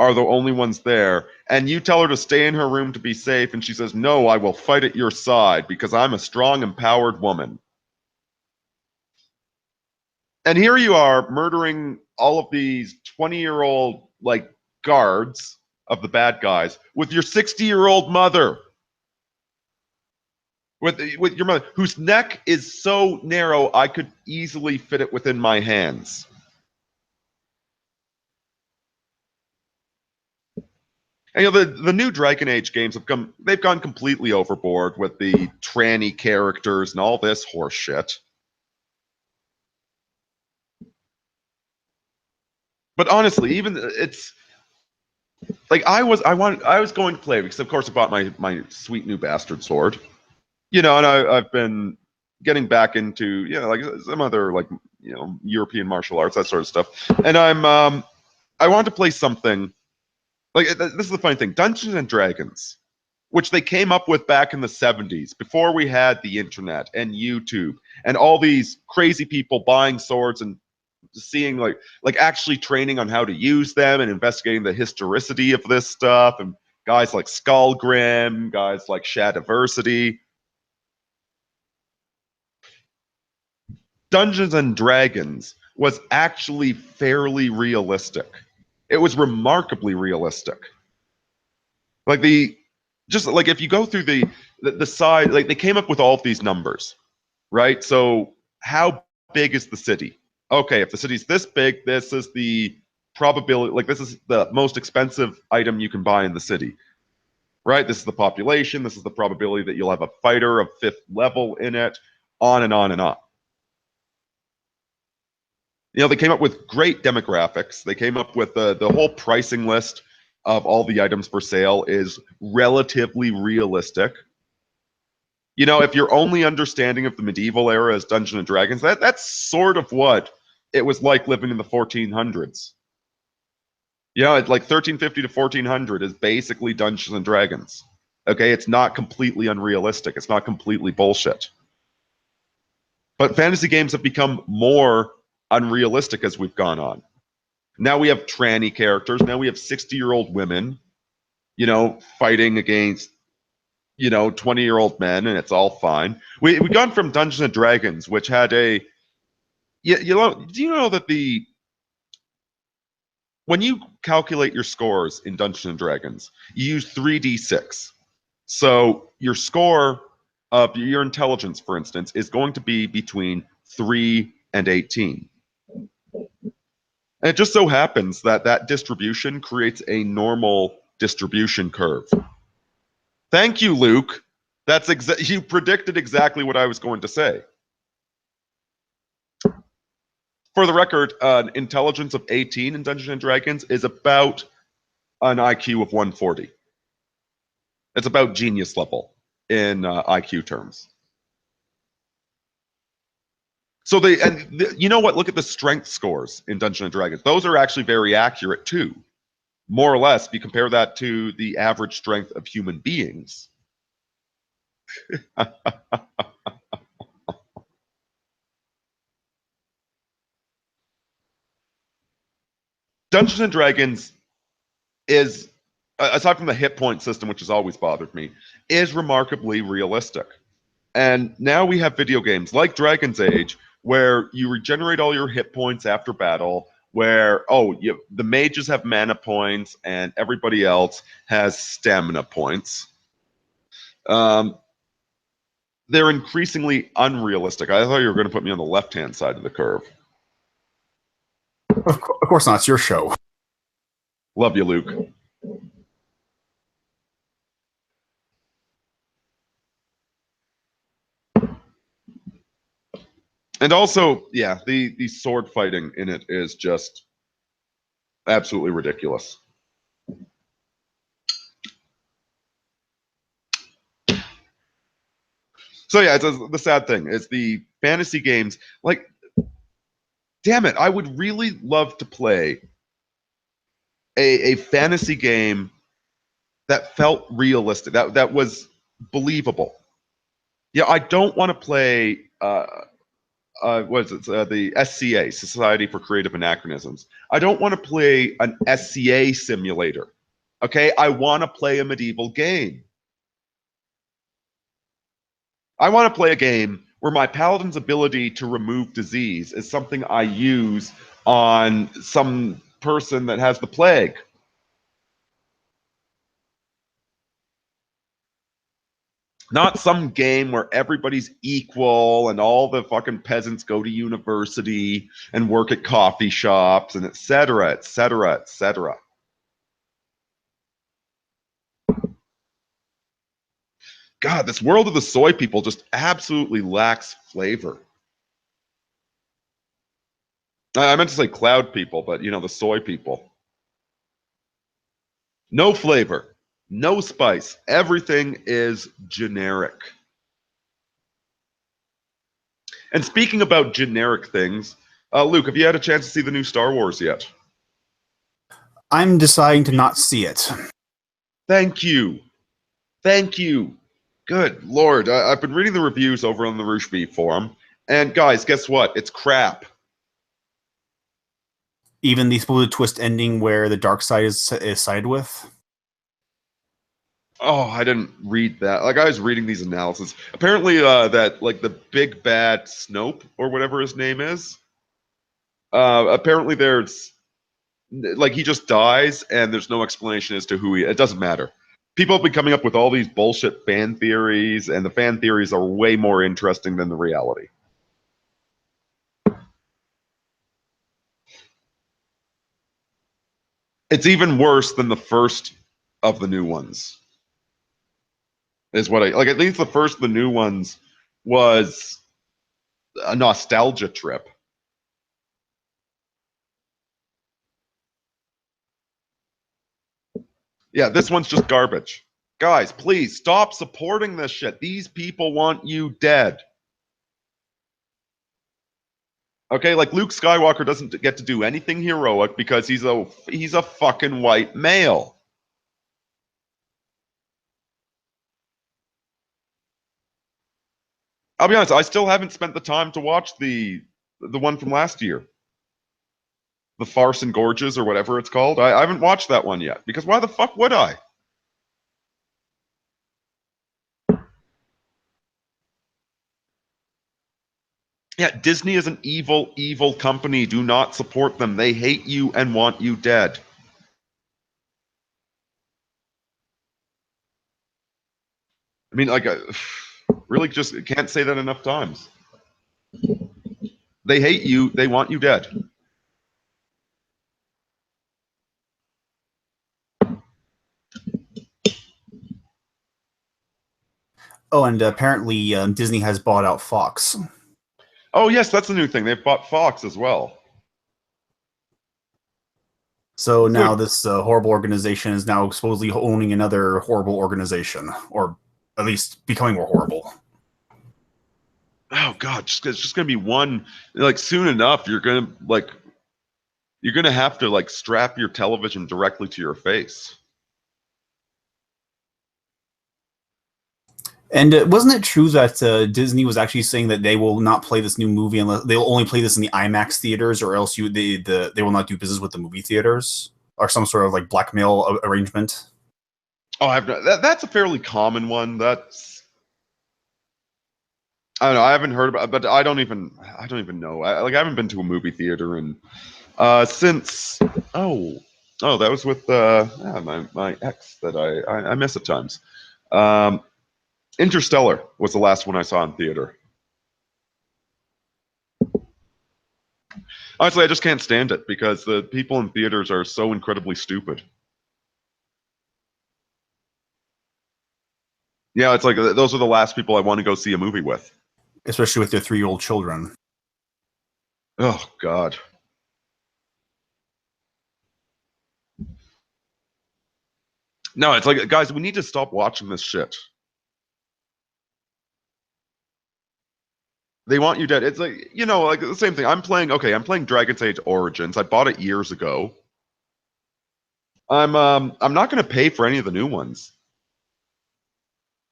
are the only ones there, and you tell her to stay in her room to be safe, and she says, no, I will fight at your side because I'm a strong, empowered woman. And here you are murdering all of these 20-year-old like guards of the bad guys with your 60-year-old mother. With your mother, whose neck is so narrow I could easily fit it within my hands. And the new Dragon Age games they've gone completely overboard with the tranny characters and all this horse shit. But honestly, even it's like I was going to play because of course I bought my sweet new bastard sword. And I've been getting back into like some other like European martial arts, that sort of stuff. And I want to play something like this is the funny thing: Dungeons and Dragons, which they came up with back in the 70s, before we had the internet and YouTube and all these crazy people buying swords and seeing like actually training on how to use them and investigating the historicity of this stuff, and guys like Skullgrim, guys like Shadiversity. Dungeons and Dragons was actually fairly realistic. It was remarkably realistic. Like just like if you go through the side, like they came up with all of these numbers, right? So how big is the city? Okay, if the city's this big, this is the probability, like this is the most expensive item you can buy in the city, right? This is the population, this is the probability that you'll have a fighter of 5th level in it, on and on and on. They came up with great demographics. They came up with the whole pricing list of all the items for sale is relatively realistic. If your only understanding of the medieval era is Dungeons and Dragons, that's sort of what it was like living in the 1400s. It's like 1350 to 1400 is basically Dungeons and Dragons. Okay, it's not completely unrealistic. It's not completely bullshit. But fantasy games have become more unrealistic as we've gone on. Now we have tranny characters. Now we have 60-year-old women, fighting against 20-year-old men, and it's all fine. We've gone from Dungeons and Dragons, which had do you know that when you calculate your scores in Dungeons and Dragons, you use 3d6. So your score of your intelligence, for instance, is going to be between 3 and 18. And it just so happens that that distribution creates a normal distribution curve. Thank you, Luke. You predicted exactly what I was going to say. For the record, an intelligence of 18 in Dungeons and Dragons is about an IQ of 140. It's about genius level in IQ terms. So you know what? Look at the strength scores in Dungeons and Dragons. Those are actually very accurate too. More or less, if you compare that to the average strength of human beings. Dungeons and Dragons is, aside from the hit point system, which has always bothered me, is remarkably realistic. And now we have video games like Dragon's Age, where you regenerate all your hit points after battle, where the mages have mana points and everybody else has stamina points. They're increasingly unrealistic. I thought you were going to put me on the left-hand side of the curve. Of course not. It's your show. Love you, Luke. And also, yeah, the sword fighting in it is just absolutely ridiculous. So yeah, the sad thing is the fantasy games, like, damn it, I would really love to play a fantasy game that felt realistic, that was believable. Yeah, I don't want to play what is it? The SCA, Society for Creative Anachronisms. I don't want to play an SCA simulator. Okay, I want to play a medieval game. I want to play a game where my paladin's ability to remove disease is something I use on some person that has the plague. Not some game where everybody's equal and all the fucking peasants go to university and work at coffee shops and et cetera, et cetera, et cetera. God, this world of the soy people just absolutely lacks flavor. I meant to say cloud people, but the soy people. No flavor, no spice. Everything is generic. And speaking about generic things, Luke, have you had a chance to see the new Star Wars yet? I'm deciding to not see it. Thank you. Thank you. Good Lord. I've been reading the reviews over on the Rouge Beef forum, and guys, guess what? It's crap. Even the supposed twist ending where the dark side is sided with. Oh, I didn't read that. Like, I was reading these analyses. Apparently, that, like, the big bad Snope, or whatever his name is, apparently there's, like, he just dies, and there's no explanation as to who he... It doesn't matter. People have been coming up with all these bullshit fan theories, and the fan theories are way more interesting than the reality. It's even worse than the first of the new ones. Is what I like. At least the first of the new ones was a nostalgia trip. Yeah, this one's just garbage. Guys, please stop supporting this shit. These people want you dead. Okay, like Luke Skywalker doesn't get to do anything heroic because he's a fucking white male. I'll be honest, I still haven't spent the time to watch the one from last year. The Farce and Gorges or whatever it's called. I haven't watched that one yet because why the fuck would I? Yeah, Disney is an evil, evil company. Do not support them. They hate you and want you dead. I mean, like, really just can't say that enough times. They hate you. They want you dead. Oh, and apparently Disney has bought out Fox. Oh, yes, that's the new thing. They've bought Fox as well. So now this horrible organization is now supposedly owning another horrible organization, or at least becoming more horrible. Oh God, it's just gonna be one. Like soon enough, you're gonna have to like strap your television directly to your face. And wasn't it true that Disney was actually saying that they will not play this new movie unless they will only play this in the IMAX theaters, or else they will not do business with the movie theaters, or some sort of like blackmail arrangement? Oh, that's a fairly common one. I don't know. I haven't heard about it, but I don't even know. I haven't been to a movie theater in since that was with my ex that I miss at times. Interstellar was the last one I saw in theater. Honestly, I just can't stand it because the people in theaters are so incredibly stupid. Yeah, it's like those are the last people I want to go see a movie with. Especially with their 3-year-old children. Oh, God. No, it's like, guys, we need to stop watching this shit. They want you dead. It's like, like the same thing. I'm playing Dragon's Age Origins. I bought it years ago. I'm not going to pay for any of the new ones.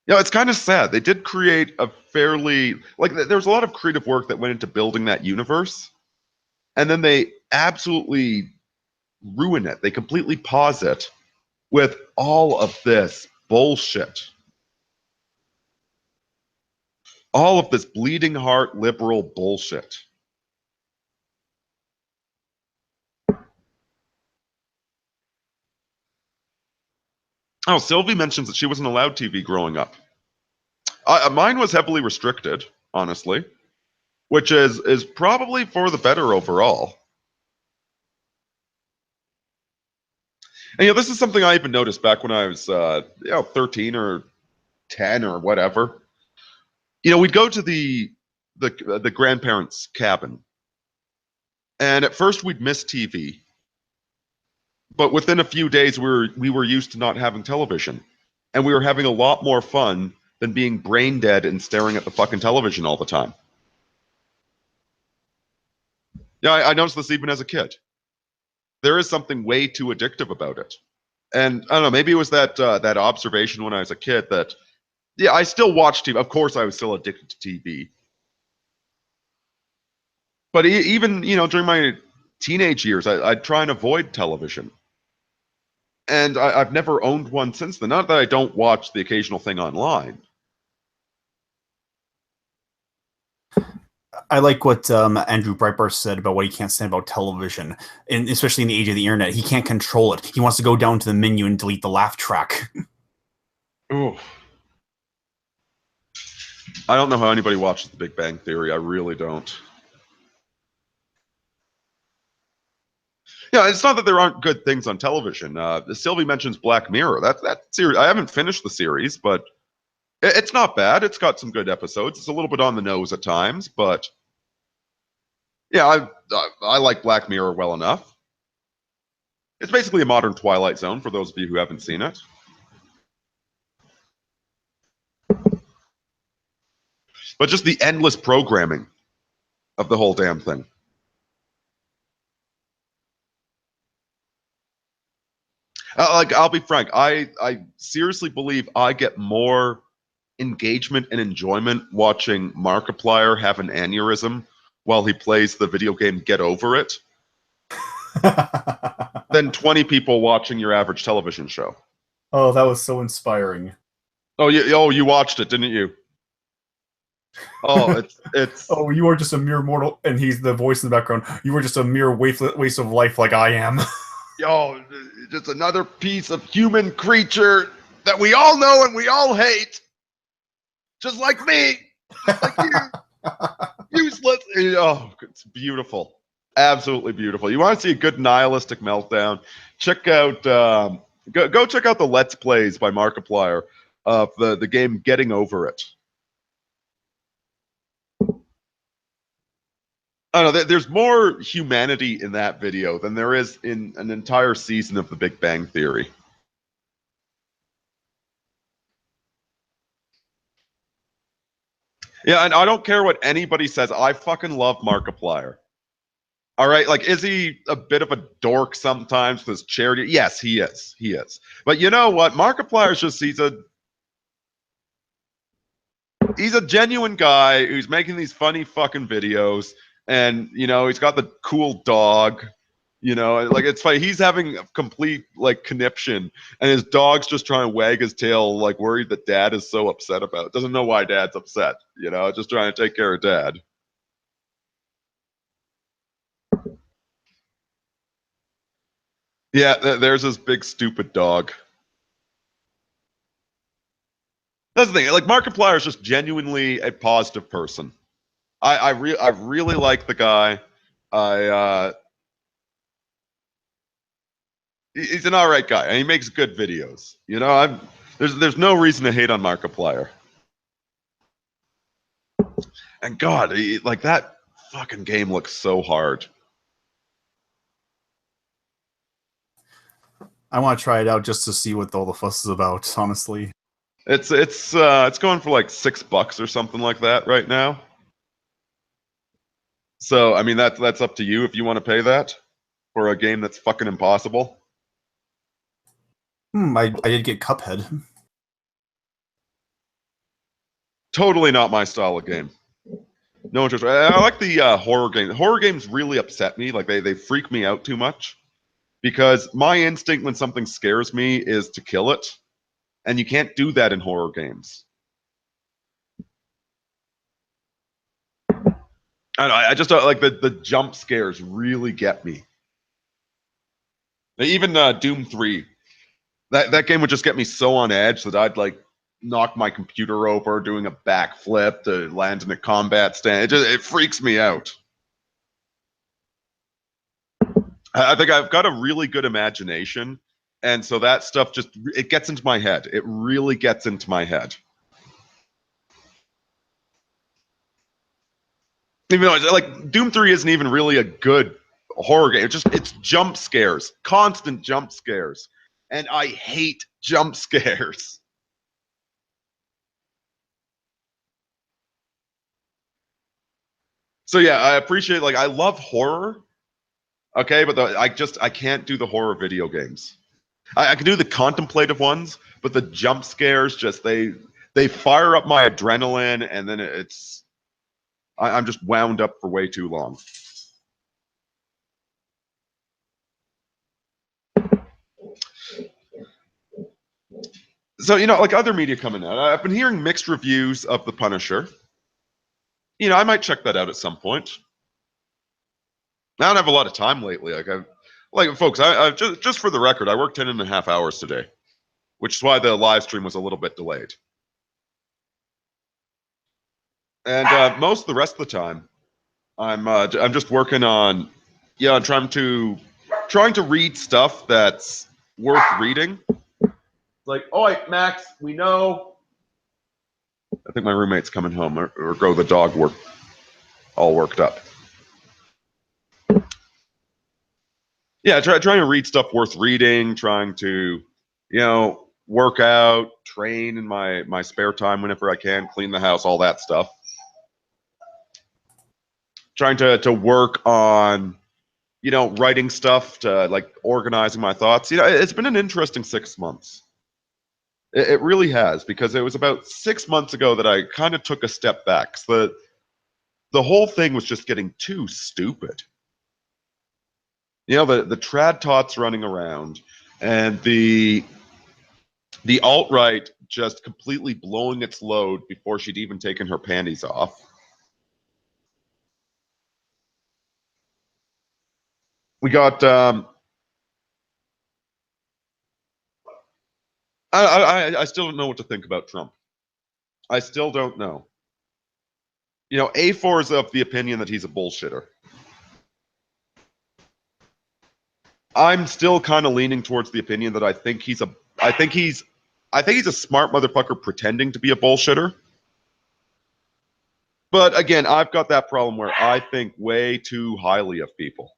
It's kind of sad. They did create a fairly there's a lot of creative work that went into building that universe, and then they absolutely ruin it. They completely pause it with all of this bullshit. All of this bleeding heart liberal bullshit. Oh, Sylvie mentions that she wasn't allowed TV growing up. Mine was heavily restricted, honestly, which is probably for the better overall. And this is something I even noticed back when I was 13 or 10 or whatever. We'd go to the grandparents' cabin, and at first we'd miss TV, but within a few days we were used to not having television, and we were having a lot more fun than being brain dead and staring at the fucking television all the time. Yeah, I noticed this even as a kid. There is something way too addictive about it. And I don't know, maybe it was that observation when I was a kid that, yeah, I still watched TV. Of course, I was still addicted to TV. But even, during my teenage years, I'd try and avoid television. And I've never owned one since then. Not that I don't watch the occasional thing online. I like what Andrew Breitbart said about what he can't stand about television, and especially in the age of the internet. He can't control it. He wants to go down to the menu and delete the laugh track. Ooh. I don't know how anybody watches The Big Bang Theory. I really don't. Yeah, it's not that there aren't good things on television. Sylvie mentions Black Mirror. That series. I haven't finished the series, but it's not bad. It's got some good episodes. It's a little bit on the nose at times, but yeah, I like Black Mirror well enough. It's basically a modern Twilight Zone for those of you who haven't seen it. But just the endless programming of the whole damn thing. Like, I'll be frank, I seriously believe I get more engagement and enjoyment watching Markiplier have an aneurysm while he plays the video game Get Over It than 20 people watching your average television show. Oh, that was so inspiring. Oh, you watched it, didn't you? Oh, it's. Oh, you are just a mere mortal, and he's the voice in the background. You are just a mere waste of life, like I am. Oh, just another piece of human creature that we all know and we all hate, just like me, just like you, useless. Oh, it's beautiful, absolutely beautiful. You want to see a good nihilistic meltdown? Check out go check out the Let's Plays by Markiplier of the game Getting Over It. I don't know. There's more humanity in that video than there is in an entire season of The Big Bang Theory. Yeah, and I don't care what anybody says. I fucking love Markiplier. All right, like, is he a bit of a dork sometimes with his charity? Yes, he is. He is. But you know what? Markiplier's just he's a genuine guy who's making these funny fucking videos, and he's got the cool dog. Like, it's funny. He's having a complete like conniption, and his dog's just trying to wag his tail, like worried that dad is so upset about it. Doesn't know why dad's upset. Just trying to take care of dad. Yeah, there's this big stupid dog. That's the thing. Like, Markiplier is just genuinely a positive person. I really like the guy. I he's an all right guy, and he makes good videos. There's no reason to hate on Markiplier. And God, like, that fucking game looks so hard. I want to try it out just to see what all the fuss is about, honestly. It's going for like $6 or something like that right now. So I mean, that's up to you if you want to pay that for a game that's fucking impossible. I did get Cuphead. Totally not my style of game. No interest. I like the horror games. Horror games really upset me. Like, they freak me out too much, because my instinct when something scares me is to kill it, and you can't do that in horror games. I just don't like the jump scares really get me. Even Doom 3, that game would just get me so on edge that I'd like knock my computer over doing a backflip to land in a combat stand. It freaks me out. I think I've got a really good imagination, and so that stuff it gets into my head. It really gets into my head. Even though like Doom 3 isn't even really a good horror game. It's jump scares, constant jump scares, and I hate jump scares. So yeah, I appreciate, like, I love horror. Okay, but I can't do the horror video games. I can do the contemplative ones, but the jump scares just they fire up my adrenaline, and then I'm just wound up for way too long. So, like other media coming out, I've been hearing mixed reviews of The Punisher. I might check that out at some point. I don't have a lot of time lately. Like folks, I just for the record, I worked 10.5 hours today, which is why the live stream was a little bit delayed. And most of the rest of the time, I'm just working on, trying to read stuff that's worth reading. Like, oh, wait, Max, we know. I think my roommate's coming home, or go the dog all worked up. Yeah, trying to read stuff worth reading, trying to, work out, train in my spare time whenever I can, clean the house, all that stuff. Trying to work on, writing stuff, to like organizing my thoughts. It's been an interesting 6 months. It really has, because it was about 6 months ago that I kind of took a step back. So the whole thing was just getting too stupid. The trad tots running around, and the alt-right just completely blowing its load before she'd even taken her panties off. We got I still don't know what to think about Trump. I still don't know. A4 is of the opinion that he's a bullshitter. I'm still kind of leaning towards the opinion that I think he's a smart motherfucker pretending to be a bullshitter. But again, I've got that problem where I think way too highly of people.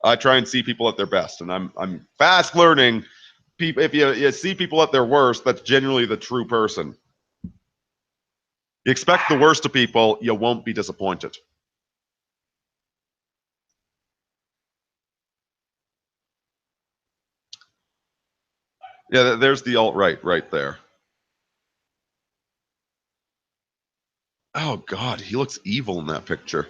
I try and see people at their best, and I'm fast learning. People, if you see people at their worst, that's generally the true person. You expect the worst of people, you won't be disappointed. Yeah, there's the alt-right right there. Oh God, he looks evil in that picture.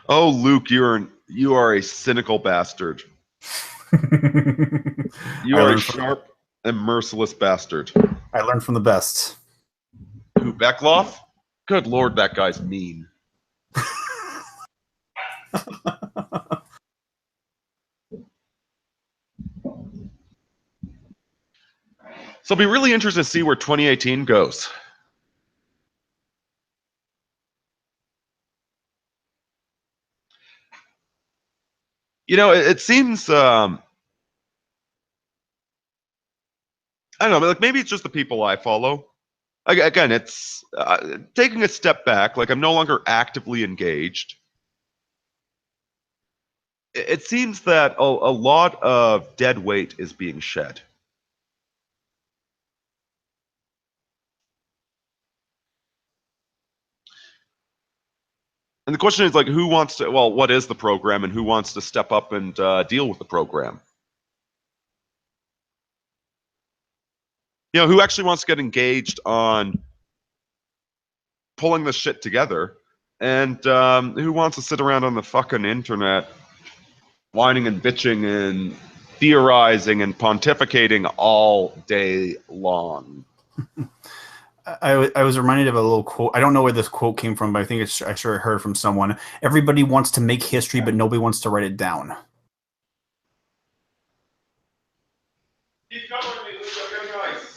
Oh, Luke, you are a cynical bastard. You are a sharp and merciless bastard. I learned from the best. Who, Beckloff? Good Lord, that guy's mean. So it'll be really interesting to see where 2018 goes. It seems I don't know, like maybe it's just the people I follow. Again, it's taking a step back. Like, I'm no longer actively engaged. It seems that a lot of dead weight is being shed. And the question is, like, who wants to, well, what is the program, and who wants to step up and deal with the program? Who actually wants to get engaged on pulling this shit together, and who wants to sit around on the fucking internet whining and bitching and theorizing and pontificating all day long? I was reminded of a little quote. I don't know where this quote came from, but I think I sure heard from someone. Everybody wants to make history, but nobody wants to write it down. Keep covering me, Luke. I'm getting ice.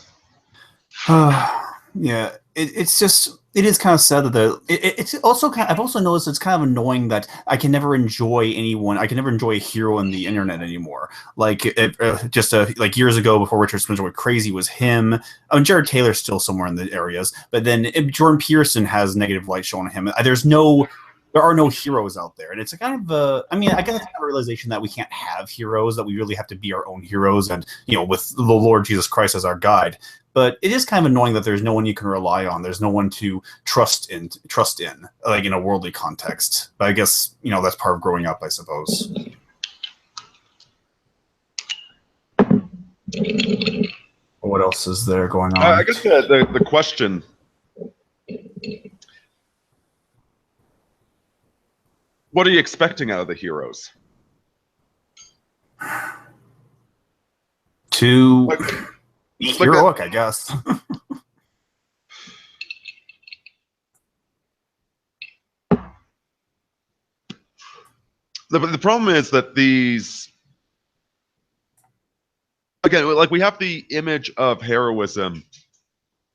Yeah, it is kind of sad that it's also I've also noticed it's kind of annoying that I can never enjoy a hero in the internet anymore. Like like years ago, before Richard Spencer went crazy, was him. Jared Taylor's still somewhere in the areas, but then Jordan Peterson has negative light shown on him. There's no there are no heroes out there, and it's a kind of I mean, I guess it's a realization that we can't have heroes, that we really have to be our own heroes, and with the Lord Jesus Christ as our guide. But it is kind of annoying that there's no one you can rely on. There's no one to trust in, like in a worldly context. But I guess that's part of growing up, I suppose. What else is there going on? I guess the question. What are you expecting out of the heroes? To be heroic, I guess. The problem is that these, again, like we have the image of heroism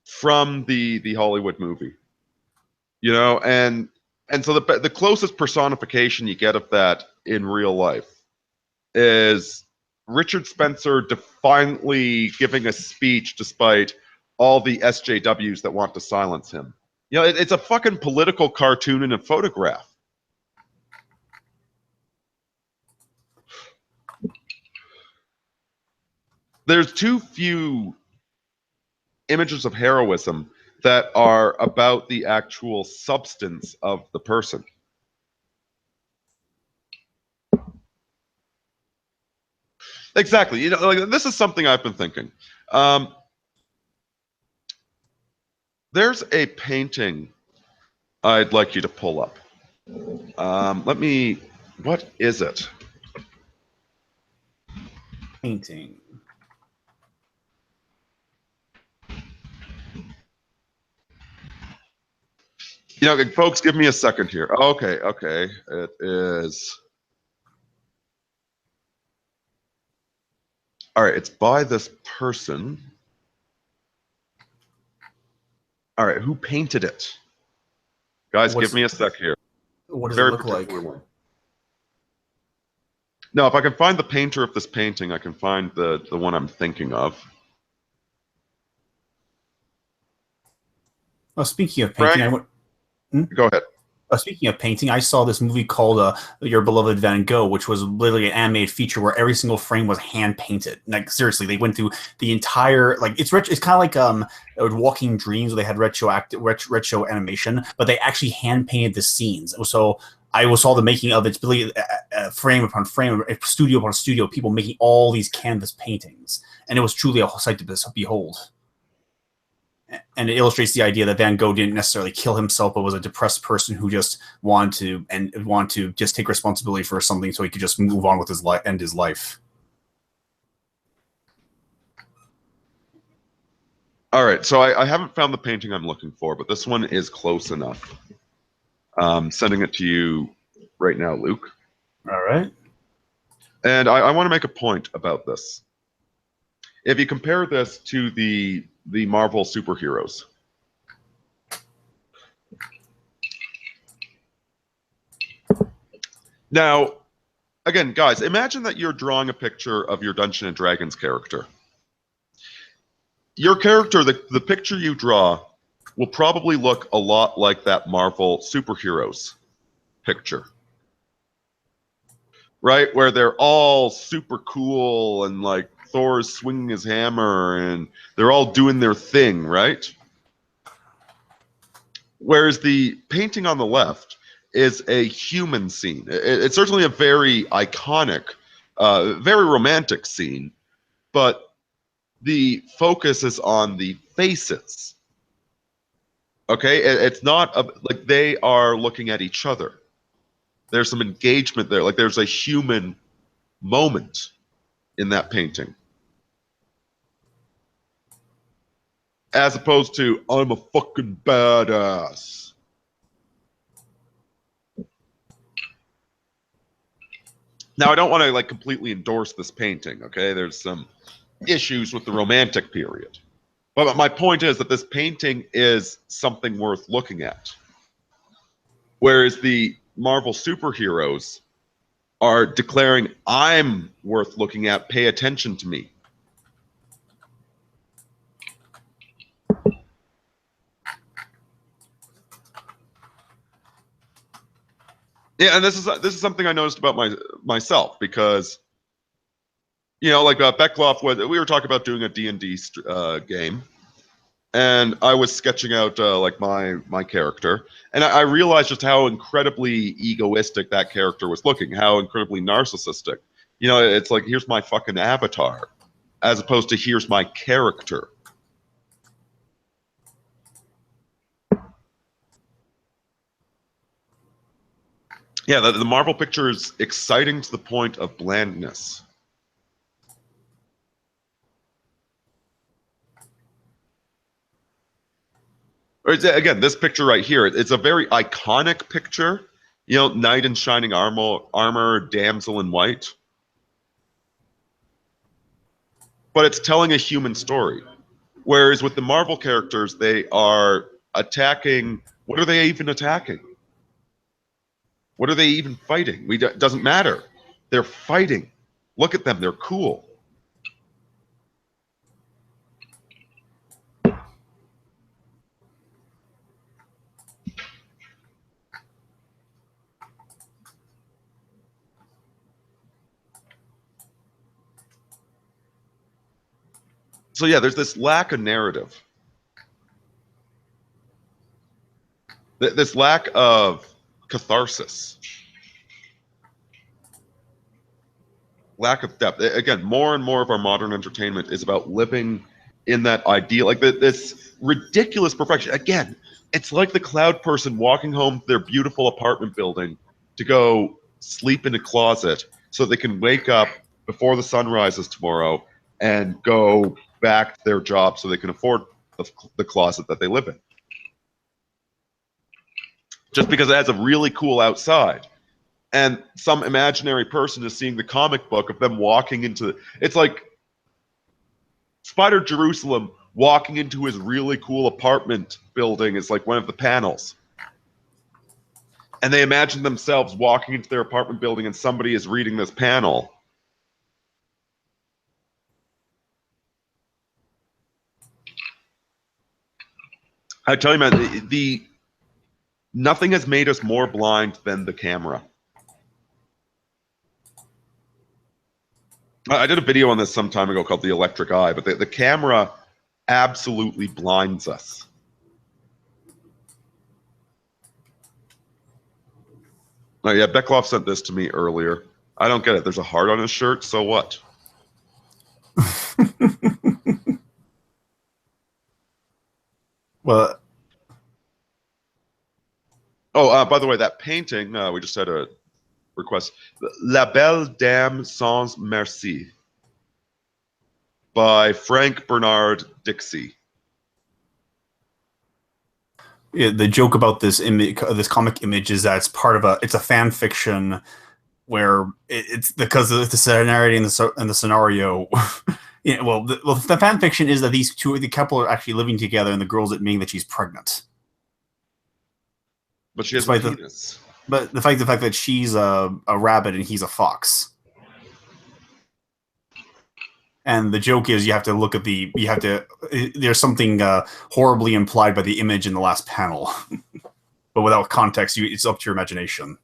from the Hollywood movie, and so the closest personification you get of that in real life is Richard Spencer defiantly giving a speech despite all the SJWs that want to silence him. It's a fucking political cartoon in a photograph. There's too few images of heroism that are about the actual substance of the person. Exactly. Like this is something I've been thinking. There's a painting I'd like you to pull up. What is it? Painting. Folks, give me a second here. Okay. It is. All right, it's by this person. All right, who painted it? Guys, give me a sec here. What does it look like? No, if I can find the painter of this painting, I can find the one I'm thinking of. Well, speaking of painting, Go ahead. Speaking of painting, I saw this movie called Your Beloved Van Gogh, which was literally an animated feature where every single frame was hand painted. Like seriously, they went through the entire it's kind of like Walking Dreams, where they had retro animation, but they actually hand painted the scenes. So I saw the making of it, really frame upon frame, studio upon studio, people making all these canvas paintings, and it was truly a sight to behold. And it illustrates the idea that Van Gogh didn't necessarily kill himself, but was a depressed person who just wanted to just take responsibility for something so he could just move on with his life, end his life. All right, so I haven't found the painting I'm looking for, but this one is close enough. Sending it to you right now, Luke. All right. And I want to make a point about this. If you compare this to the Marvel superheroes, now, again, guys, imagine that you're drawing a picture of your Dungeons and Dragons character. Your character, the picture you draw, will probably look a lot like that Marvel superheroes picture. Right? Where they're all super cool and like Thor's swinging his hammer and they're all doing their thing, right? Whereas the painting on the left is a human scene. It's certainly a very iconic, very romantic scene, but the focus is on the faces. Okay? It's not like they are looking at each other. There's some engagement there. Like there's a human moment in that painting. As opposed to, I'm a fucking badass. Now, I don't want to like completely endorse this painting, okay? There's some issues with the Romantic period. But my point is that this painting is something worth looking at. Whereas the Marvel superheroes are declaring, I'm worth looking at, pay attention to me. Yeah, and this is something I noticed about myself because like Beckloff we were talking about doing a D&D game, and I was sketching out like my character, and I realized just how incredibly egoistic that character was looking, how incredibly narcissistic. It's like, here's my fucking avatar, as opposed to here's my character. Yeah, the Marvel picture is exciting to the point of blandness. Again, this picture right here, it's a very iconic picture. Knight in shining armor, damsel in white. But it's telling a human story. Whereas with the Marvel characters, they are attacking. What are they even attacking? What are they even fighting? Doesn't matter. They're fighting. Look at them. They're cool. So yeah, there's this lack of narrative. This lack of catharsis. Lack of depth. Again, more and more of our modern entertainment is about living in that ideal, like this ridiculous perfection. Again, it's like the cloud person walking home to their beautiful apartment building to go sleep in a closet so they can wake up before the sun rises tomorrow and go back to their job so they can afford the closet that they live in. Just because it has a really cool outside. And some imaginary person is seeing the comic book of them walking into it's like Spider Jerusalem walking into his really cool apartment building is like one of the panels. And they imagine themselves walking into their apartment building and somebody is reading this panel. I tell you, man, nothing has made us more blind than the camera. I did a video on this some time ago called The Electric Eye, but the camera absolutely blinds us. Oh, yeah, Beckloff sent this to me earlier. I don't get it. There's a heart on his shirt, so what? Well, oh, by the way, that painting, we just had a request. La Belle Dame Sans Merci by Frank Bernard Dixie. yeah, the joke about this image, this comic image, is that it's a fan fiction where it's because of the scenario and the scenario. The fan fiction is that the couple are actually living together, and the girl's admitting that she's pregnant. But she has a penis. But the fact that she's a rabbit and he's a fox. And the joke is you have to look at there's something horribly implied by the image in the last panel. But without context, it's up to your imagination.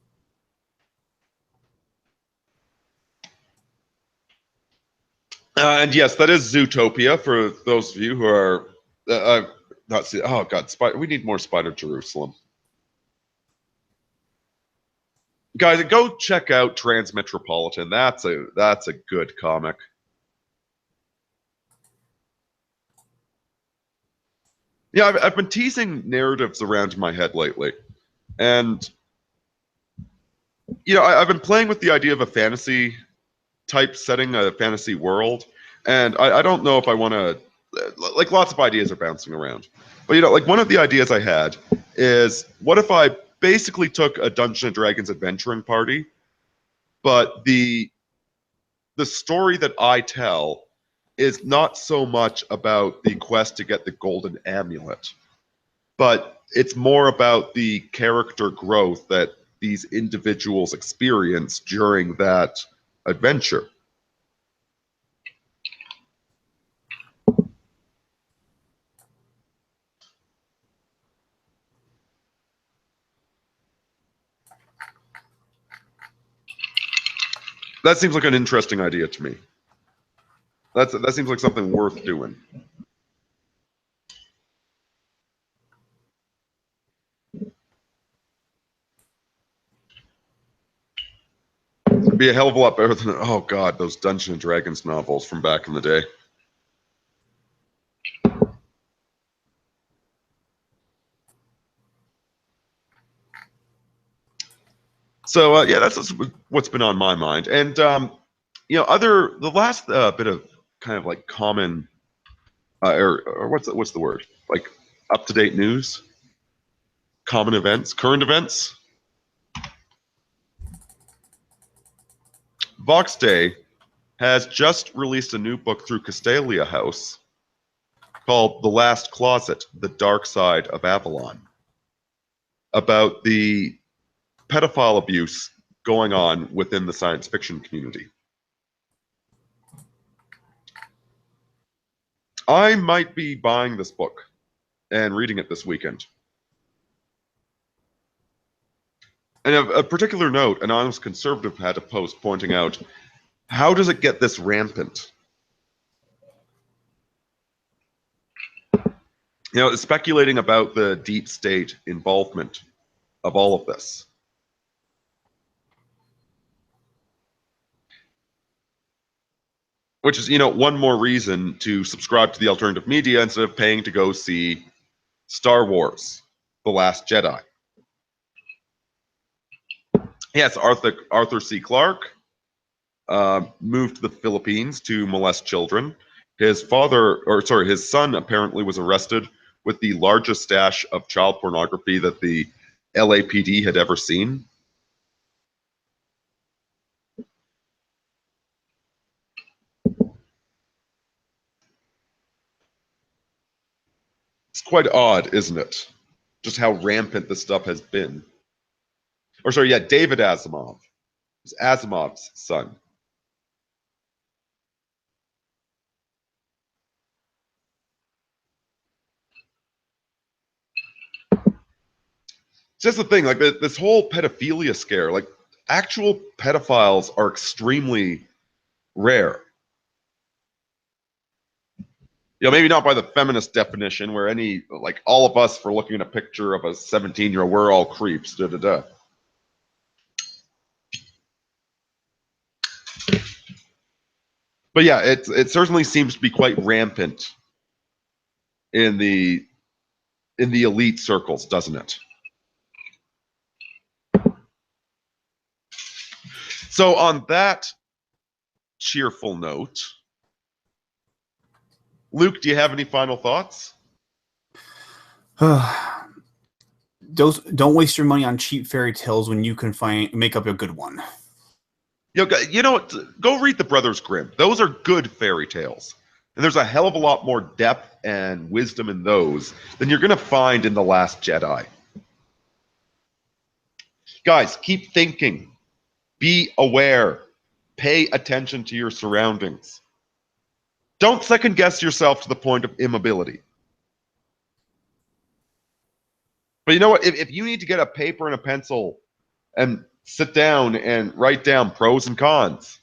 And yes, that is Zootopia for those of you who are not see. Oh God, we need more Spider Jerusalem. Guys, go check out Transmetropolitan. That's a good comic. Yeah, I've been teasing narratives around in my head lately, and I've been playing with the idea of a fantasy type setting, a fantasy world, and I don't know if I want to. Like, lots of ideas are bouncing around, but like one of the ideas I had is, what if I basically took a Dungeons and Dragons adventuring party, but the story that I tell is not so much about the quest to get the golden amulet, but it's more about the character growth that these individuals experience during that adventure. That seems like an interesting idea to me. That seems like something worth doing. It'd be a hell of a lot better than, oh god, those Dungeons and Dragons novels from back in the day. So yeah, that's what's been on my mind. And the last bit of kind of like common or what's the word, like up to date news, common events, current events. Vox Day has just released a new book through Castalia House called The Last Closet: The Dark Side of Avalon, about the pedophile abuse going on within the science fiction community. I might be buying this book and reading it this weekend. And a particular note, an honest conservative had a post pointing out, how does it get this rampant? Speculating about the deep state involvement of all of this. Which is, one more reason to subscribe to the alternative media instead of paying to go see Star Wars: The Last Jedi. Yes, Arthur C. Clarke moved to the Philippines to molest children. His son apparently was arrested with the largest stash of child pornography that the LAPD had ever seen. It's quite odd, isn't it? Just how rampant this stuff has been. David Asimov. It's Asimov's son. It's just the thing, like this whole pedophilia scare, like actual pedophiles are extremely rare. Maybe not by the feminist definition where all of us for looking at a picture of a 17-year-old, we're all creeps, da-da-da. But yeah, it certainly seems to be quite rampant in the elite circles, doesn't it? So on that cheerful note, Luke, do you have any final thoughts? Don't waste your money on cheap fairy tales when you can make up a good one. You know what? Go read the Brothers Grimm. Those are good fairy tales. And there's a hell of a lot more depth and wisdom in those than you're going to find in The Last Jedi. Guys, keep thinking. Be aware. Pay attention to your surroundings. Don't second guess yourself to the point of immobility. But you know what? If you need to get a paper and a pencil and sit down and write down pros and cons,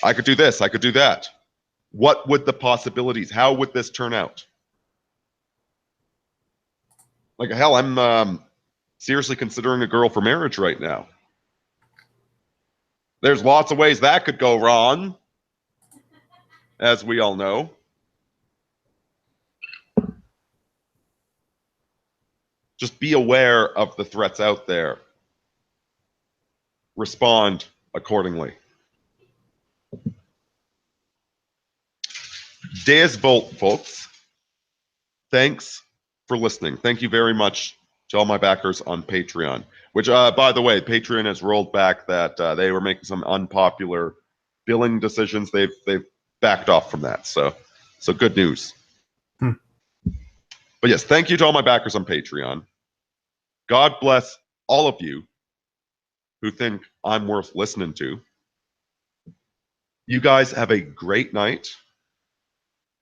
I could do this, I could do that. What would the possibilities? How would this turn out? Like, hell, I'm seriously considering a girl for marriage right now. There's lots of ways that could go wrong, as we all know. Just be aware of the threats out there. Respond accordingly. Deus Volt, folks. Thanks for listening. Thank you very much to all my backers on Patreon, which, by the way, Patreon has rolled back that they were making some unpopular billing decisions. They've backed off from that. So good news. But yes, thank you to all my backers on Patreon. God bless all of you who think I'm worth listening to. You guys have a great night.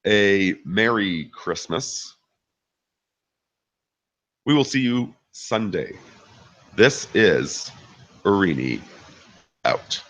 A Merry Christmas. We will see you Sunday. This is Aurini out.